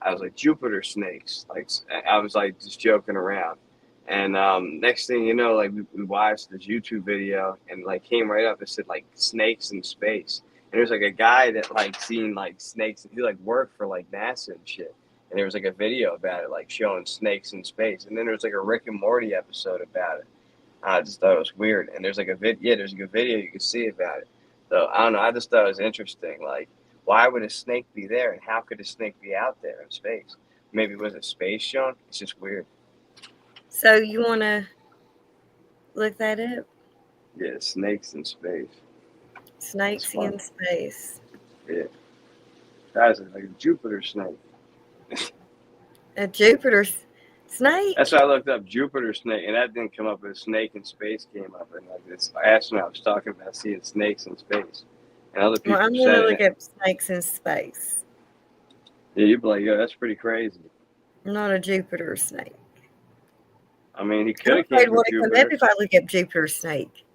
I was like Jupiter snakes. Like I was like just joking around. And next thing you know, like we watched this YouTube video, and like came right up and said like snakes in space. And there's like a guy that like seen like snakes, and he like worked for like NASA and shit. And there was like a video about it, like showing snakes in space. And then there was like a Rick and Morty episode about it. I just thought it was weird. And there's like a there's like a video you can see about it. So I don't know. I just thought it was interesting. Like, why would a snake be there, and how could a snake be out there in space? Maybe was it space shown? It's just weird. So you want to look that up? Yeah, snakes in space. Snakes in space. Yeah. Guys, it's like a Jupiter snake. A Jupiter snake? That's why I looked up Jupiter snake, and that didn't come up. But snake in space came up, and like this astronaut was talking about seeing snakes in space, and other people Well, I'm going said to look it. up snakes in space. Yeah, you'd be like, yo, that's pretty crazy. Not a Jupiter snake. I mean, he I'm could have afraid came from what it come up Jupiter. if I look up Jupiter snake.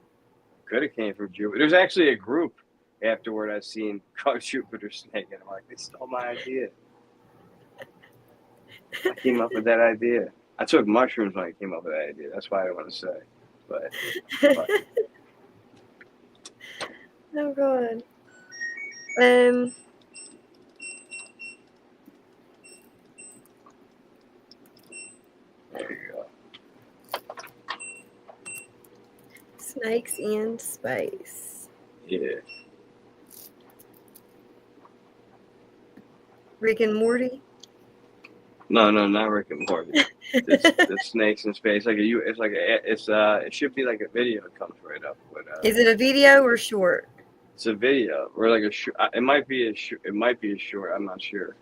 Could have came from Jupiter. There's actually a group afterward I seen called Jupiter Snake, and I'm like, they stole my idea. I came up with that idea. I took mushrooms when I came up with that idea. That's why I don't want to say. But Oh God. there you go. Snakes in space. Yeah. Rick and Morty. No, not Rick and Morty. The snakes in space. It should be like a video that comes right up. But Is it a video or short? it's a video or like it might be a short. I'm not sure.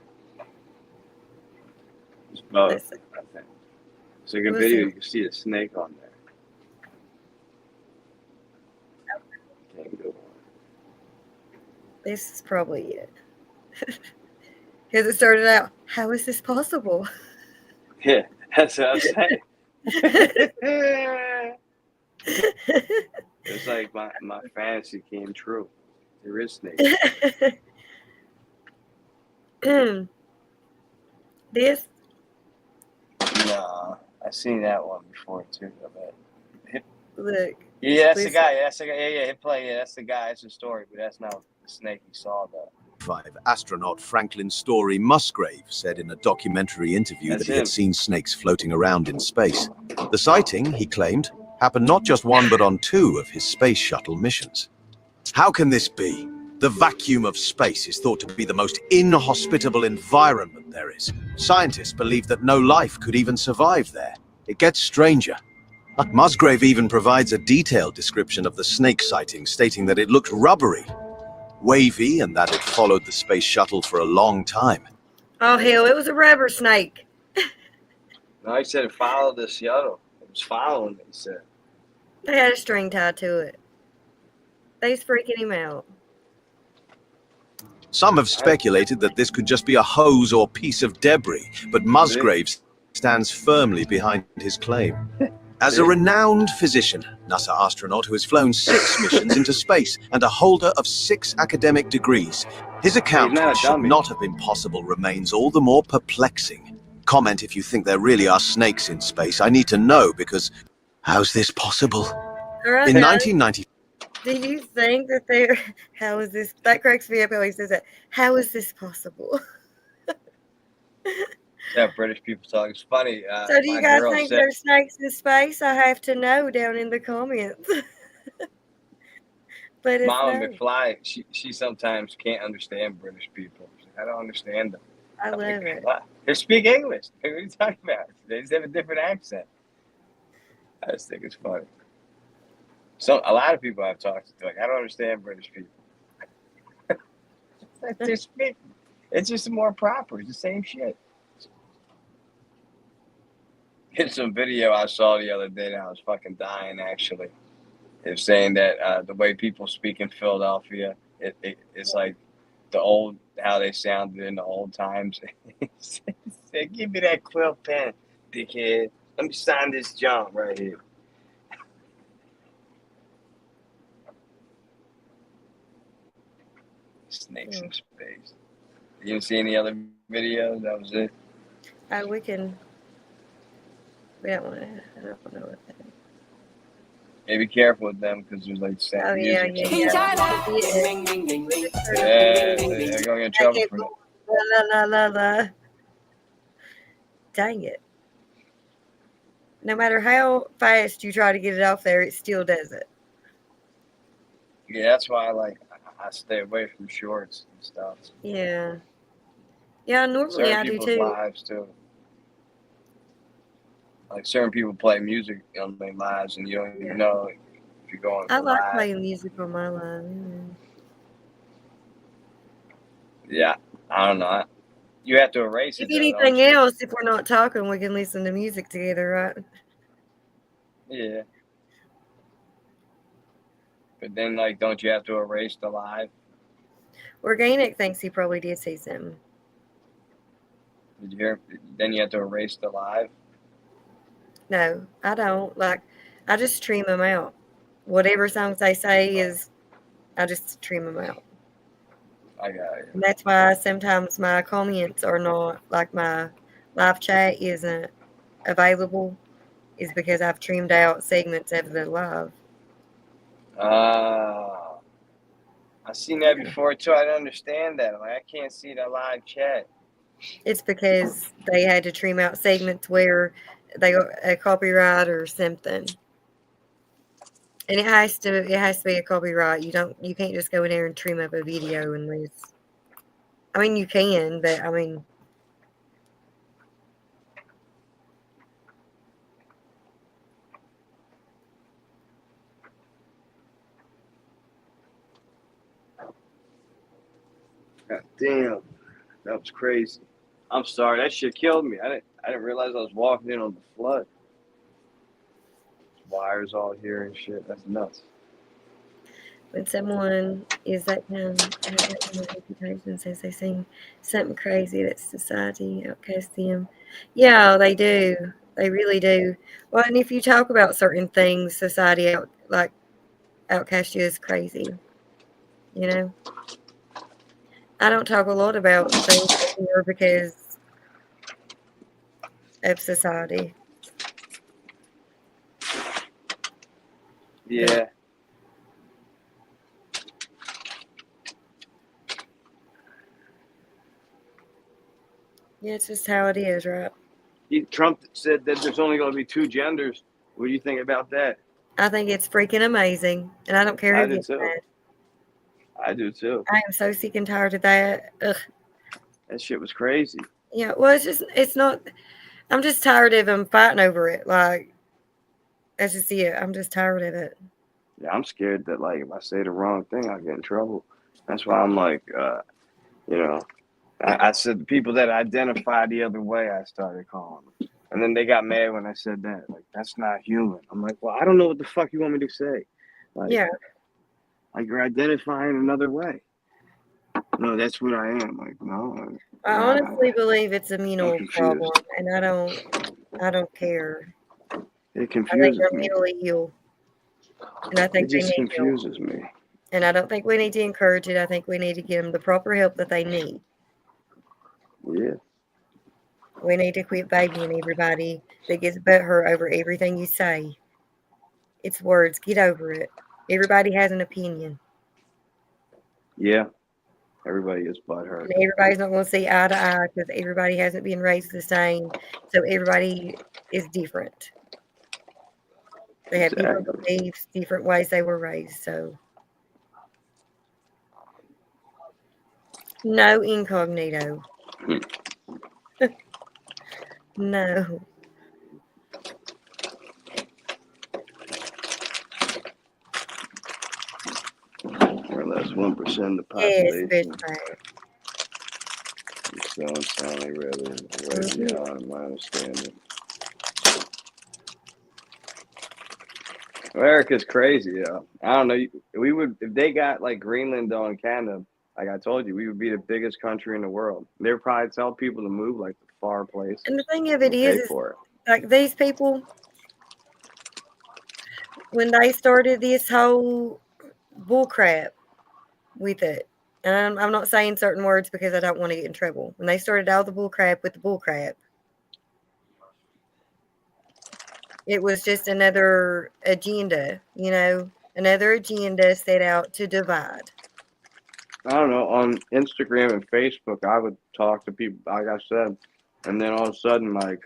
It's both. I think. It's like a Listen. video. You can see a snake on there. Can't go on. This is probably it. Because it started out, how is this possible? Yeah, that's what I'm saying. It's like my fantasy came true. There is snakes. This? No, I've seen that one before too. I bet. Look. Yeah, that's the Listen. guy. That's the guy. Yeah, hit play. Yeah, that's the guy. It's a story, but that's not the snake he saw though. Astronaut Franklin Story Musgrave said in a documentary interview That's that he had him. seen snakes floating around in space. The sighting, he claimed, happened not just one but on 2 of his space shuttle missions. How can this be? The vacuum of space is thought to be the most inhospitable environment there is. Scientists believe that no life could even survive there. It gets stranger. Musgrave even provides a detailed description of the snake sighting, stating that it looked rubbery. wavy and that it followed the space shuttle for a long time. Oh, hell, it was a rubber snake. No, he said it followed the shuttle. It was following it, he said. They had a string tied to it. They's freaking him out. Some have speculated that this could just be a hose or piece of debris, but Musgrave stands firmly behind his claim. As a renowned physician, NASA astronaut who has flown 6 missions into space and a holder of 6 academic degrees, his account He's not a which should dummy. not have been possible remains all the more perplexing. Comment if you think there really are snakes in space. I need to know because how's this possible? All right, In guys. 1990, Do you think that they're... How is this... That cracks me up how he says that. How is this possible? Yeah, British people talk. It's funny. So do you my guys girl think said- there's snakes in space? I have to know down in the comments. Let us Mama know. McFly, she sometimes can't understand British people. I don't understand them. I love it. They speak English. What are you talking about? They just have a different accent. I just think it's funny. So a lot of people I've talked to, like, I don't understand British people. They speak. It's just more proper. It's the same shit. It's some video I saw the other day that I was fucking dying, actually. It's saying that the way people speak in Philadelphia, it's like the old, how they sounded in the old times. Say, give me that quill pen, dickhead. Let me sign this junk right here. Snakes in space. You didn't see any other videos? That was it. We can... We don't want to... I don't know what that is. Hey, be careful with them because there's like sad Oh, yeah, music. yeah. Yeah, they're going to get in trouble for that. La, la, la, la. Dang it. No matter how fast you try to get it off there, it still does it. Yeah, that's why I stay away from shorts and stuff. Yeah. Yeah, normally Certain I do people's too. lives too. Like certain people play music on their lives, and you don't even know if you're going. I for like live. playing music on my live. Yeah, I don't know. You have to erase If it. Though, anything don't you? else, if we're not talking, we can listen to music together, right? Yeah. But then, like, don't you have to erase the live? Organic thinks he probably did see something. Did you hear? Then you have to erase the live. No, I don't. Like, I just trim them out. Whatever songs they say is, I just trim them out. I got it. And that's why sometimes my comments are not, like my live chat isn't available, is because I've trimmed out segments of the live. I've seen that before too. I don't understand that. Like, I can't see the live chat. It's because they had to trim out segments where they got a copyright or something. And it has to be a copyright. You can't just go in there and trim up a video unless, I mean, you can, but I mean, God damn, that was crazy. I'm sorry, that shit killed me. I didn't realize I was walking in on the flood. Wires all here and shit. That's nuts. when someone is that kind of reputation, says they sing something crazy that society outcasts them. Yeah, they do. They really do. Well, and if you talk about certain things, society outcast you as crazy. You know? I don't talk a lot about things here because of society. Yeah. Yeah, it's just how it is, right? Trump said that there's only going to be 2 genders. What do you think about that? I think it's freaking amazing, and I don't care I who do gets too. mad. I do too. I am so sick and tired of that. Ugh. That shit was crazy. Yeah, well, it's not. I'm just tired of them fighting over it. Like, that's just it. I'm just tired of it. Yeah, I'm scared that, like, if I say the wrong thing, I'll get in trouble. That's why I'm like, you know, I said the people that identify the other way, I started calling them. And then they got mad when I said that. Like, that's not human. I'm like, well, I don't know what the fuck you want me to say. Like, Yeah. like you're identifying another way. No, that's what I am. Like, no. I honestly believe it's a mental confused. problem, and I don't care. It I think confuses they're me. mentally ill, and I think It they just need help. confuses me. And I don't think we need to encourage it. I think we need to give them the proper help that they need. Yeah. We need to quit babying everybody that gets butthurt over everything you say. It's words. Get over it. Everybody has an opinion. Yeah. Everybody gets butthurt. And everybody's not going to see eye to eye because everybody hasn't been raised the same. So everybody is different. They have different beliefs, different ways they were raised. So no incognito. No. Or less 1% of the Yes, population. bitch bag. It's so insanely really way beyond my understanding. America's crazy, though. I don't know. We would, if they got like Greenland though in Canada, like I told you, we would be the biggest country in the world. They would probably tell people to move like the far places. And the thing of it and is, pay for it. like these people, when they started this whole bullcrap with it, and I'm not saying certain words because I don't want to get in trouble. When they started all the bullcrap with the bullcrap, it was just another agenda, another agenda set out to divide. I don't know. On Instagram and Facebook, I would talk to people, like I said, and then all of a sudden, like,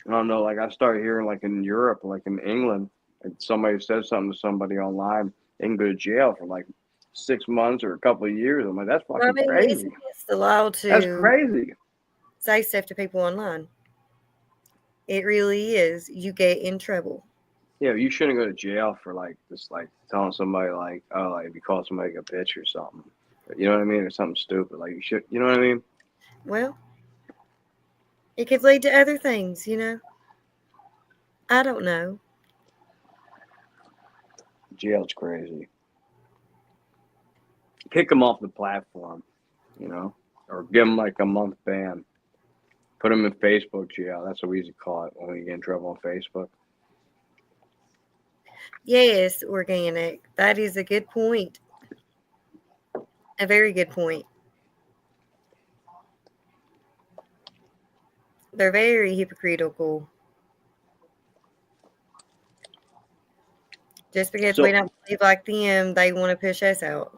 I don't know, like I started hearing, like in Europe, like in England, and somebody says something to somebody online, they can go to jail for like 6 months or a couple of years. I'm like, that's fucking Well, I mean, crazy. it's against the law to That's crazy. say stuff to people online. It really is. You get in trouble. Yeah, you shouldn't go to jail for like just like telling somebody like, oh, like if you call somebody a bitch or something. You know what I mean? Or something stupid. Like you should, you know what I mean? Well, it could lead to other things, I don't know. Jail's crazy. Kick them off the platform, or give them like a month ban. Put them in Facebook jail. That's what we used to call it when we get in trouble on Facebook. Yes, organic. That is a good point. A very good point. They're very hypocritical. Just because we don't believe like them, they want to push us out.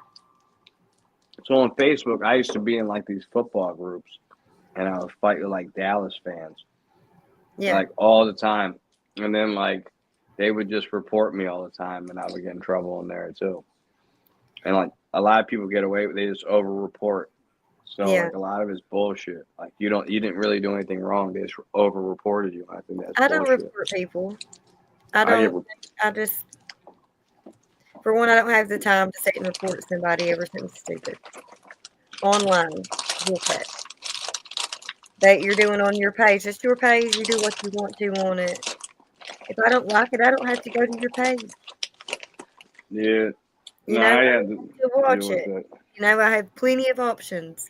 So on Facebook, I used to be in like these football groups, and I would fight with like Dallas fans, Yeah. like all the time. And then like they would just report me all the time, and I would get in trouble in there too. And like a lot of people get away with, they just over-report. So Yeah. like a lot of it's bullshit. Like you didn't really do anything wrong. They just over-reported you. I think that's I don't bullshit. report people. For one, I don't have the time to sit and report somebody over something stupid. Online. Bullcrap. That you're doing on your page. It's your page. You do what you want to on it. If I don't like it, I don't have to go to your page. Yeah. You No, know, I I had need to to watch deal with it. it. I have plenty of options.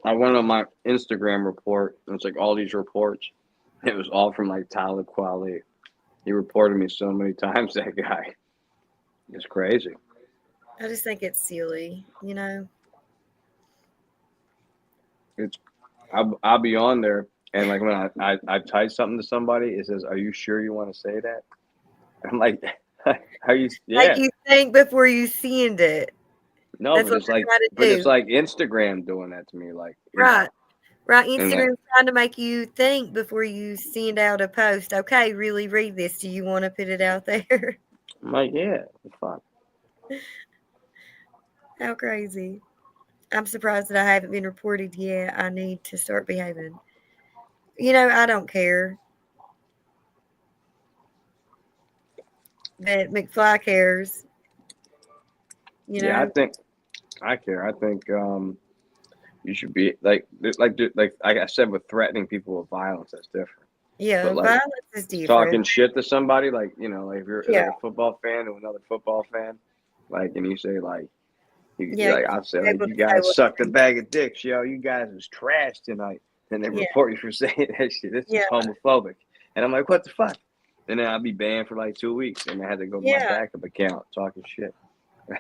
I went on my Instagram report. And it's like all these reports. It was all from like Talib Kweli. He reported me so many times, that guy. It's crazy. I just think it's silly, I'll be on there, and like when I type something to somebody, it says, "Are you sure you want to say that?" I'm like, "Are you?" Yeah. Like you think before you send it. No, That's but what it's they're like, trying to but it's do. like Instagram doing that to me, like Right. Right. And Instagram's trying to make you think before you send out a post. Okay, really read this. Do you want to put it out there? I'm like, yeah, fuck. How crazy. I'm surprised that I haven't been reported yet. I need to start behaving. I don't care. that McFly cares. You Yeah, know? I care. I think you should be like I said with threatening people with violence. That's different. Yeah, But like violence is different. talking shit to somebody, like like if you're Yeah. like a football fan to another football fan, like and you say like Yeah, like I'll say you're like able you to say guys what sucked you a bag of dicks, yo. You guys was trash tonight. Then they Yeah. report you for saying that shit. This Yeah. is homophobic. And I'm like, what the fuck? And then I'll be banned for like 2 weeks, and I had to go to my Yeah. backup account talking shit.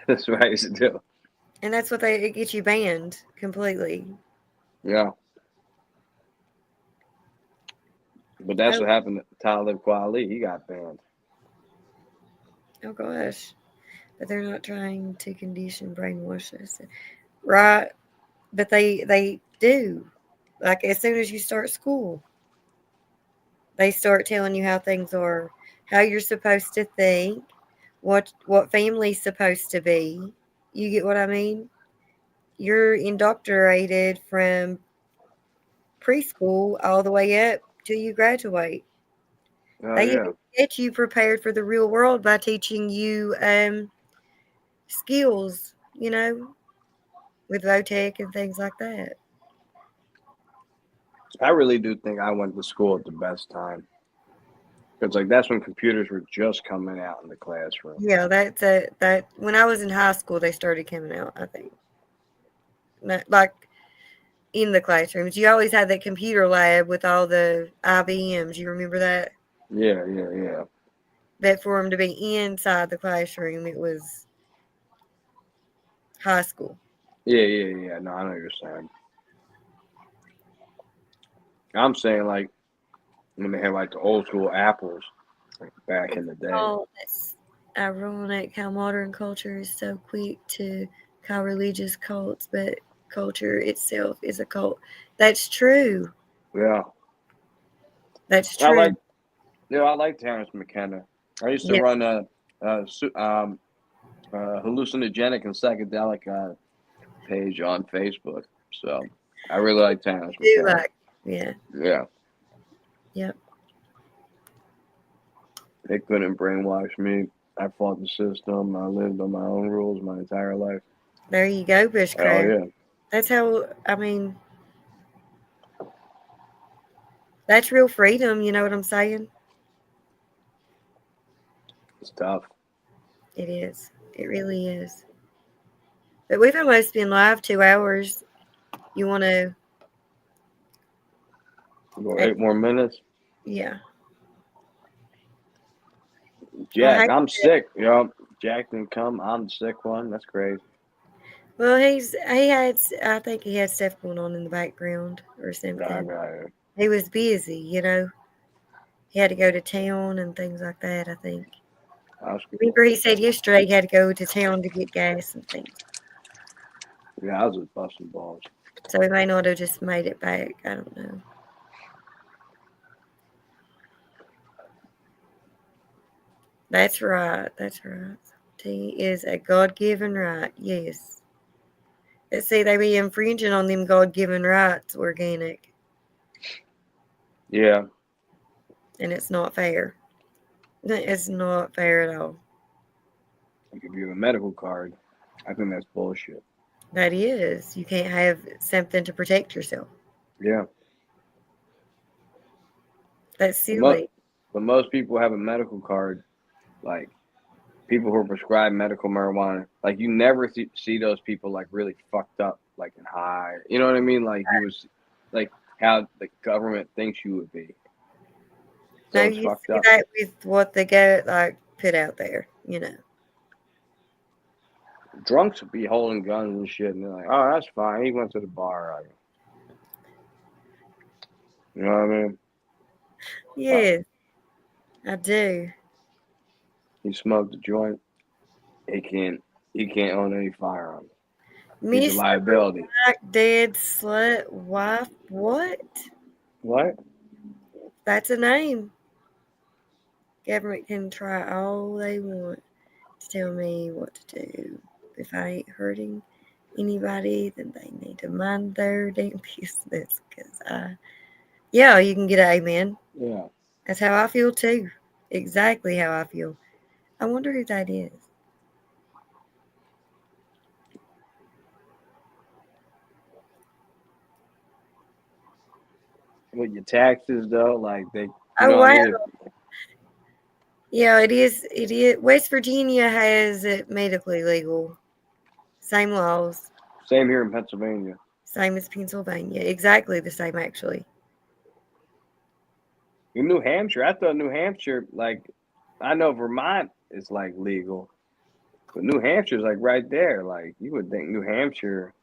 That's what I used to do. And that's what it gets you banned completely. Yeah. But that's Oh. what happened to Talib Kweli. He got banned. Oh gosh. But they're not trying to condition brainwash us. Right. But they do. Like as soon as you start school, they start telling you how things are, how you're supposed to think, what family's supposed to be. You get what I mean? You're indoctrinated from preschool all the way up till you graduate. Oh They yeah. even get you prepared for the real world by teaching you skills, with VOTEC and things like that. I really do think I went to school at the best time. Because like that's when computers were just coming out in the classroom. Yeah, that when I was in high school, they started coming out. I think, like in the classrooms, you always had that computer lab with all the IBMs. You remember that? Yeah. That for them to be inside the classroom, it was high school. Yeah. No, I know what you're saying. I'm saying like when they had like the old school apples, like back in the day. Oh, that's ironic how modern culture is so quick to call religious cults, but culture itself is a cult. That's true. Yeah. That's true. I like Terrence McKenna. I used to Yeah. run a hallucinogenic and psychedelic page on Facebook. So I really like Terrence I do McKenna. like, yeah. Yeah. Yep. They couldn't brainwash me. I fought the system. I lived on my own rules my entire life. There you go, Oh Bushcraft. yeah. That's how, I mean, that's real freedom, you know what I'm saying? It's tough. It is. It really is. But we've almost been live 2 hours. You want to, Go 8 more minutes. yeah. Jack, Well, I'm sick. Jack didn't come. I'm the sick one. That's crazy. Well, I think he had stuff going on in the background or something. He was busy, He had to go to town and things like that, I think. Remember he said yesterday he had to go to town to get gas and things. Yeah, I was just busting balls. So he may not have just made it back. I don't know. That's right. That's right. He is a God-given right. Yes. But see, they be infringing on them God-given rights, organic. Yeah. And it's not fair. It's not fair at all. Like if you have a medical card, I think that's bullshit. That is. You can't have something to protect yourself. Yeah. That's silly. But most people have a medical card, like people who are prescribed medical marijuana. Like you never see those people like really fucked up, like in high. You know what I mean? Like you was like how the government thinks you would be. So No, it's you fucked see up. that with what they get put out there, Drunks would be holding guns and shit, and they're like, "Oh, that's fine. He went to the bar." You know what I mean? Yes, I do. He smoked a joint. He can't own any firearm. He's a Mr. liability. Black dead slut wife. What? What? That's a name. Government can try all they want to tell me what to do. If I ain't hurting anybody, then they need to mind their damn business. Yeah, you can get an amen. Yeah. That's how I feel too. Exactly how I feel. I wonder who that is. With your taxes though, like they. You Oh know what I wow. mean? Yeah, it is. It is. West Virginia has it medically legal. Same laws. Same here in Pennsylvania. Same as Pennsylvania. Exactly the same, actually. In New Hampshire, I thought New Hampshire, like, I know Vermont is like legal, but New Hampshire's like right there. Like, you would think New Hampshire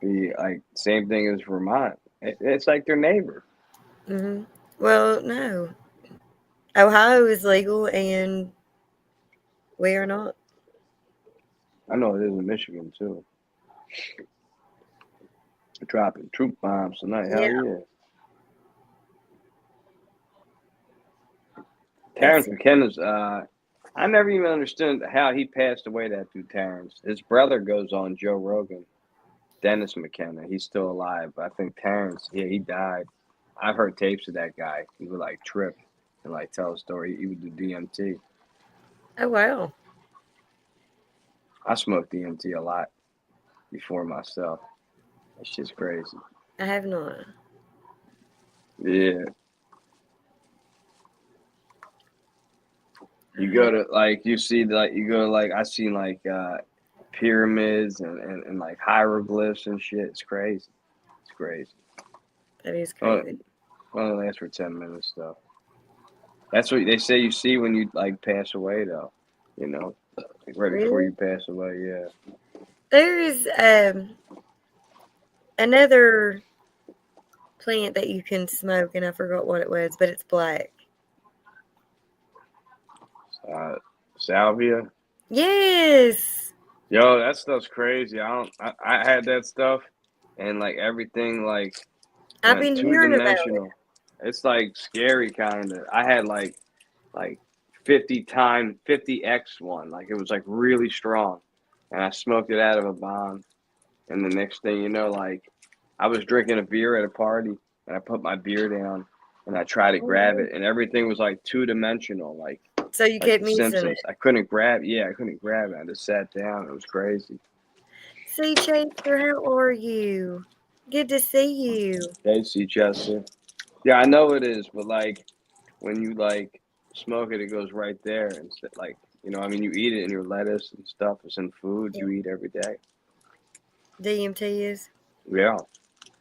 be like same thing as Vermont. It's like their neighbor. Hmm. Well, no. Ohio is legal, and we are not. I know it is in Michigan too. Dropping troop bombs tonight. Hell yeah. Terrence McKenna's, I never even understood how he passed away, that dude Terrence. His brother goes on Joe Rogan, Dennis McKenna. He's still alive, but I think Terrence, yeah, he died. I've heard tapes of that guy. He would like trip and like tell a story. He would do DMT. Oh, wow. I smoked DMT a lot before myself. That shit's crazy. I have not. Yeah. You go to like you see like you go to like I seen like pyramids and like hieroglyphs and shit. It's crazy. It's crazy. That is crazy. Only lasts for 10 minutes though. That's what they say you see when you like pass away though. You know, like right before Really? you pass away. Yeah. There is another plant that you can smoke, and I forgot what it was, but it's black. Salvia. Yes. Yo, that stuff's crazy. I had that stuff, and like everything like I've went been hearing about it. two-dimensional. It's like scary kind of. I had like 50x one. Like it was like really strong, and I smoked it out of a bomb. And the next thing you know, like I was drinking a beer at a party, and I put my beer down, and I tried to grab it, and everything was like two-dimensional, like. So you Like kept The missing Simpsons. it. I couldn't grab. Yeah, I couldn't grab it. I just sat down. It was crazy. See, Chaser, how are you? Good to see you. Casey Chester. Yeah, I know it is, but like when you like smoke it, it goes right there. Instead, like I mean, you eat it in your lettuce and stuff. It's in food you eat every day. DMT is? Yeah,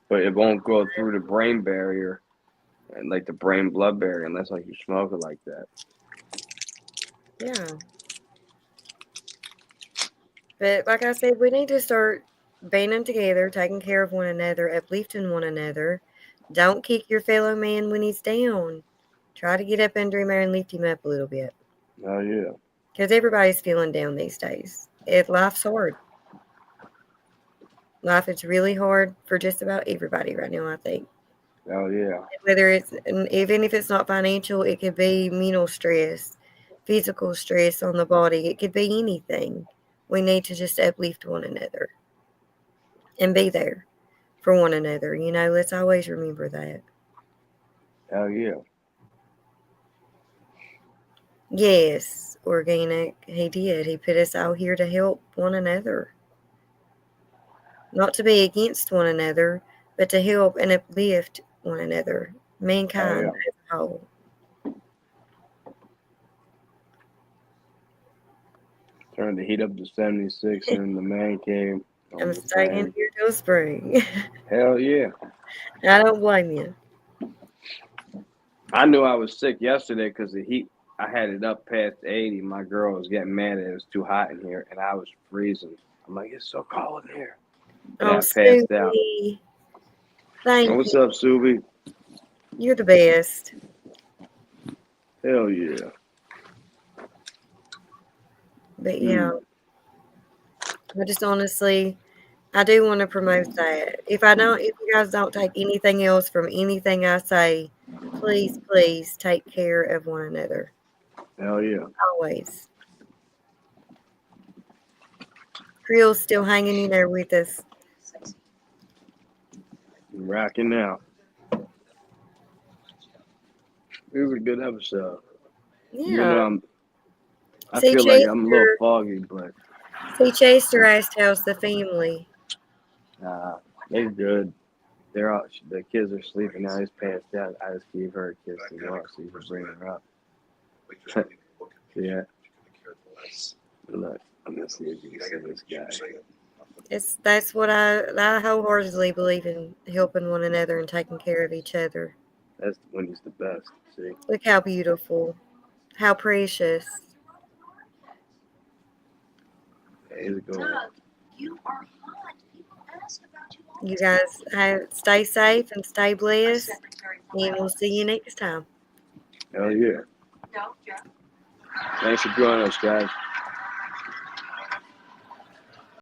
but it won't go through the brain barrier and like the brain blood barrier unless like you smoke it like that. Yeah. But like I said, we need to start banding together, taking care of one another, uplifting one another. Don't kick your fellow man when he's down. Try to get up under him and lift him up a little bit. Oh yeah. Because everybody's feeling down these days. Life's hard. Life is really hard for just about everybody right now, I think. Oh yeah. Whether it's, even if it's not financial, it could be mental stress, physical stress on the body. It could be anything. We need to just uplift one another and be there for one another. Let's always remember that. Hell yeah. Yes, Organic, he did. He put us out here to help one another. Not to be against one another, but to help and uplift one another. Mankind as a whole. Turned the heat up to 76 in the man cave. I'm staying here till spring. Hell yeah. I don't blame you. I knew I was sick yesterday because the heat, I had it up past 80. My girl was getting mad that it was too hot in here, and I was freezing. I'm like, it's so cold in here. And I passed out. Subi. Thank you. What's up, Subi? You're the best. Hell yeah. But yeah, I just honestly, I do want to promote that. If you guys don't take anything else from anything I say, please, please take care of one another. Hell yeah. Always. Creel's still hanging in there with us. I'm rocking now. It was a good episode. Yeah. I See, feel like I'm a little foggy, but Chester asked how's the family. they're good. They're all the kids are sleeping now. He's passed out. I just gave her a kiss as well, so you can bring her up. Yeah. Look, I'm gonna see if you can see this guy. That's what I wholeheartedly believe in, helping one another and taking care of each other. That's when he's the best. See. Look how beautiful, how precious. He's a good one. You guys stay safe and stay blessed, and we'll see you next time. Hell yeah. Thanks for joining us, guys.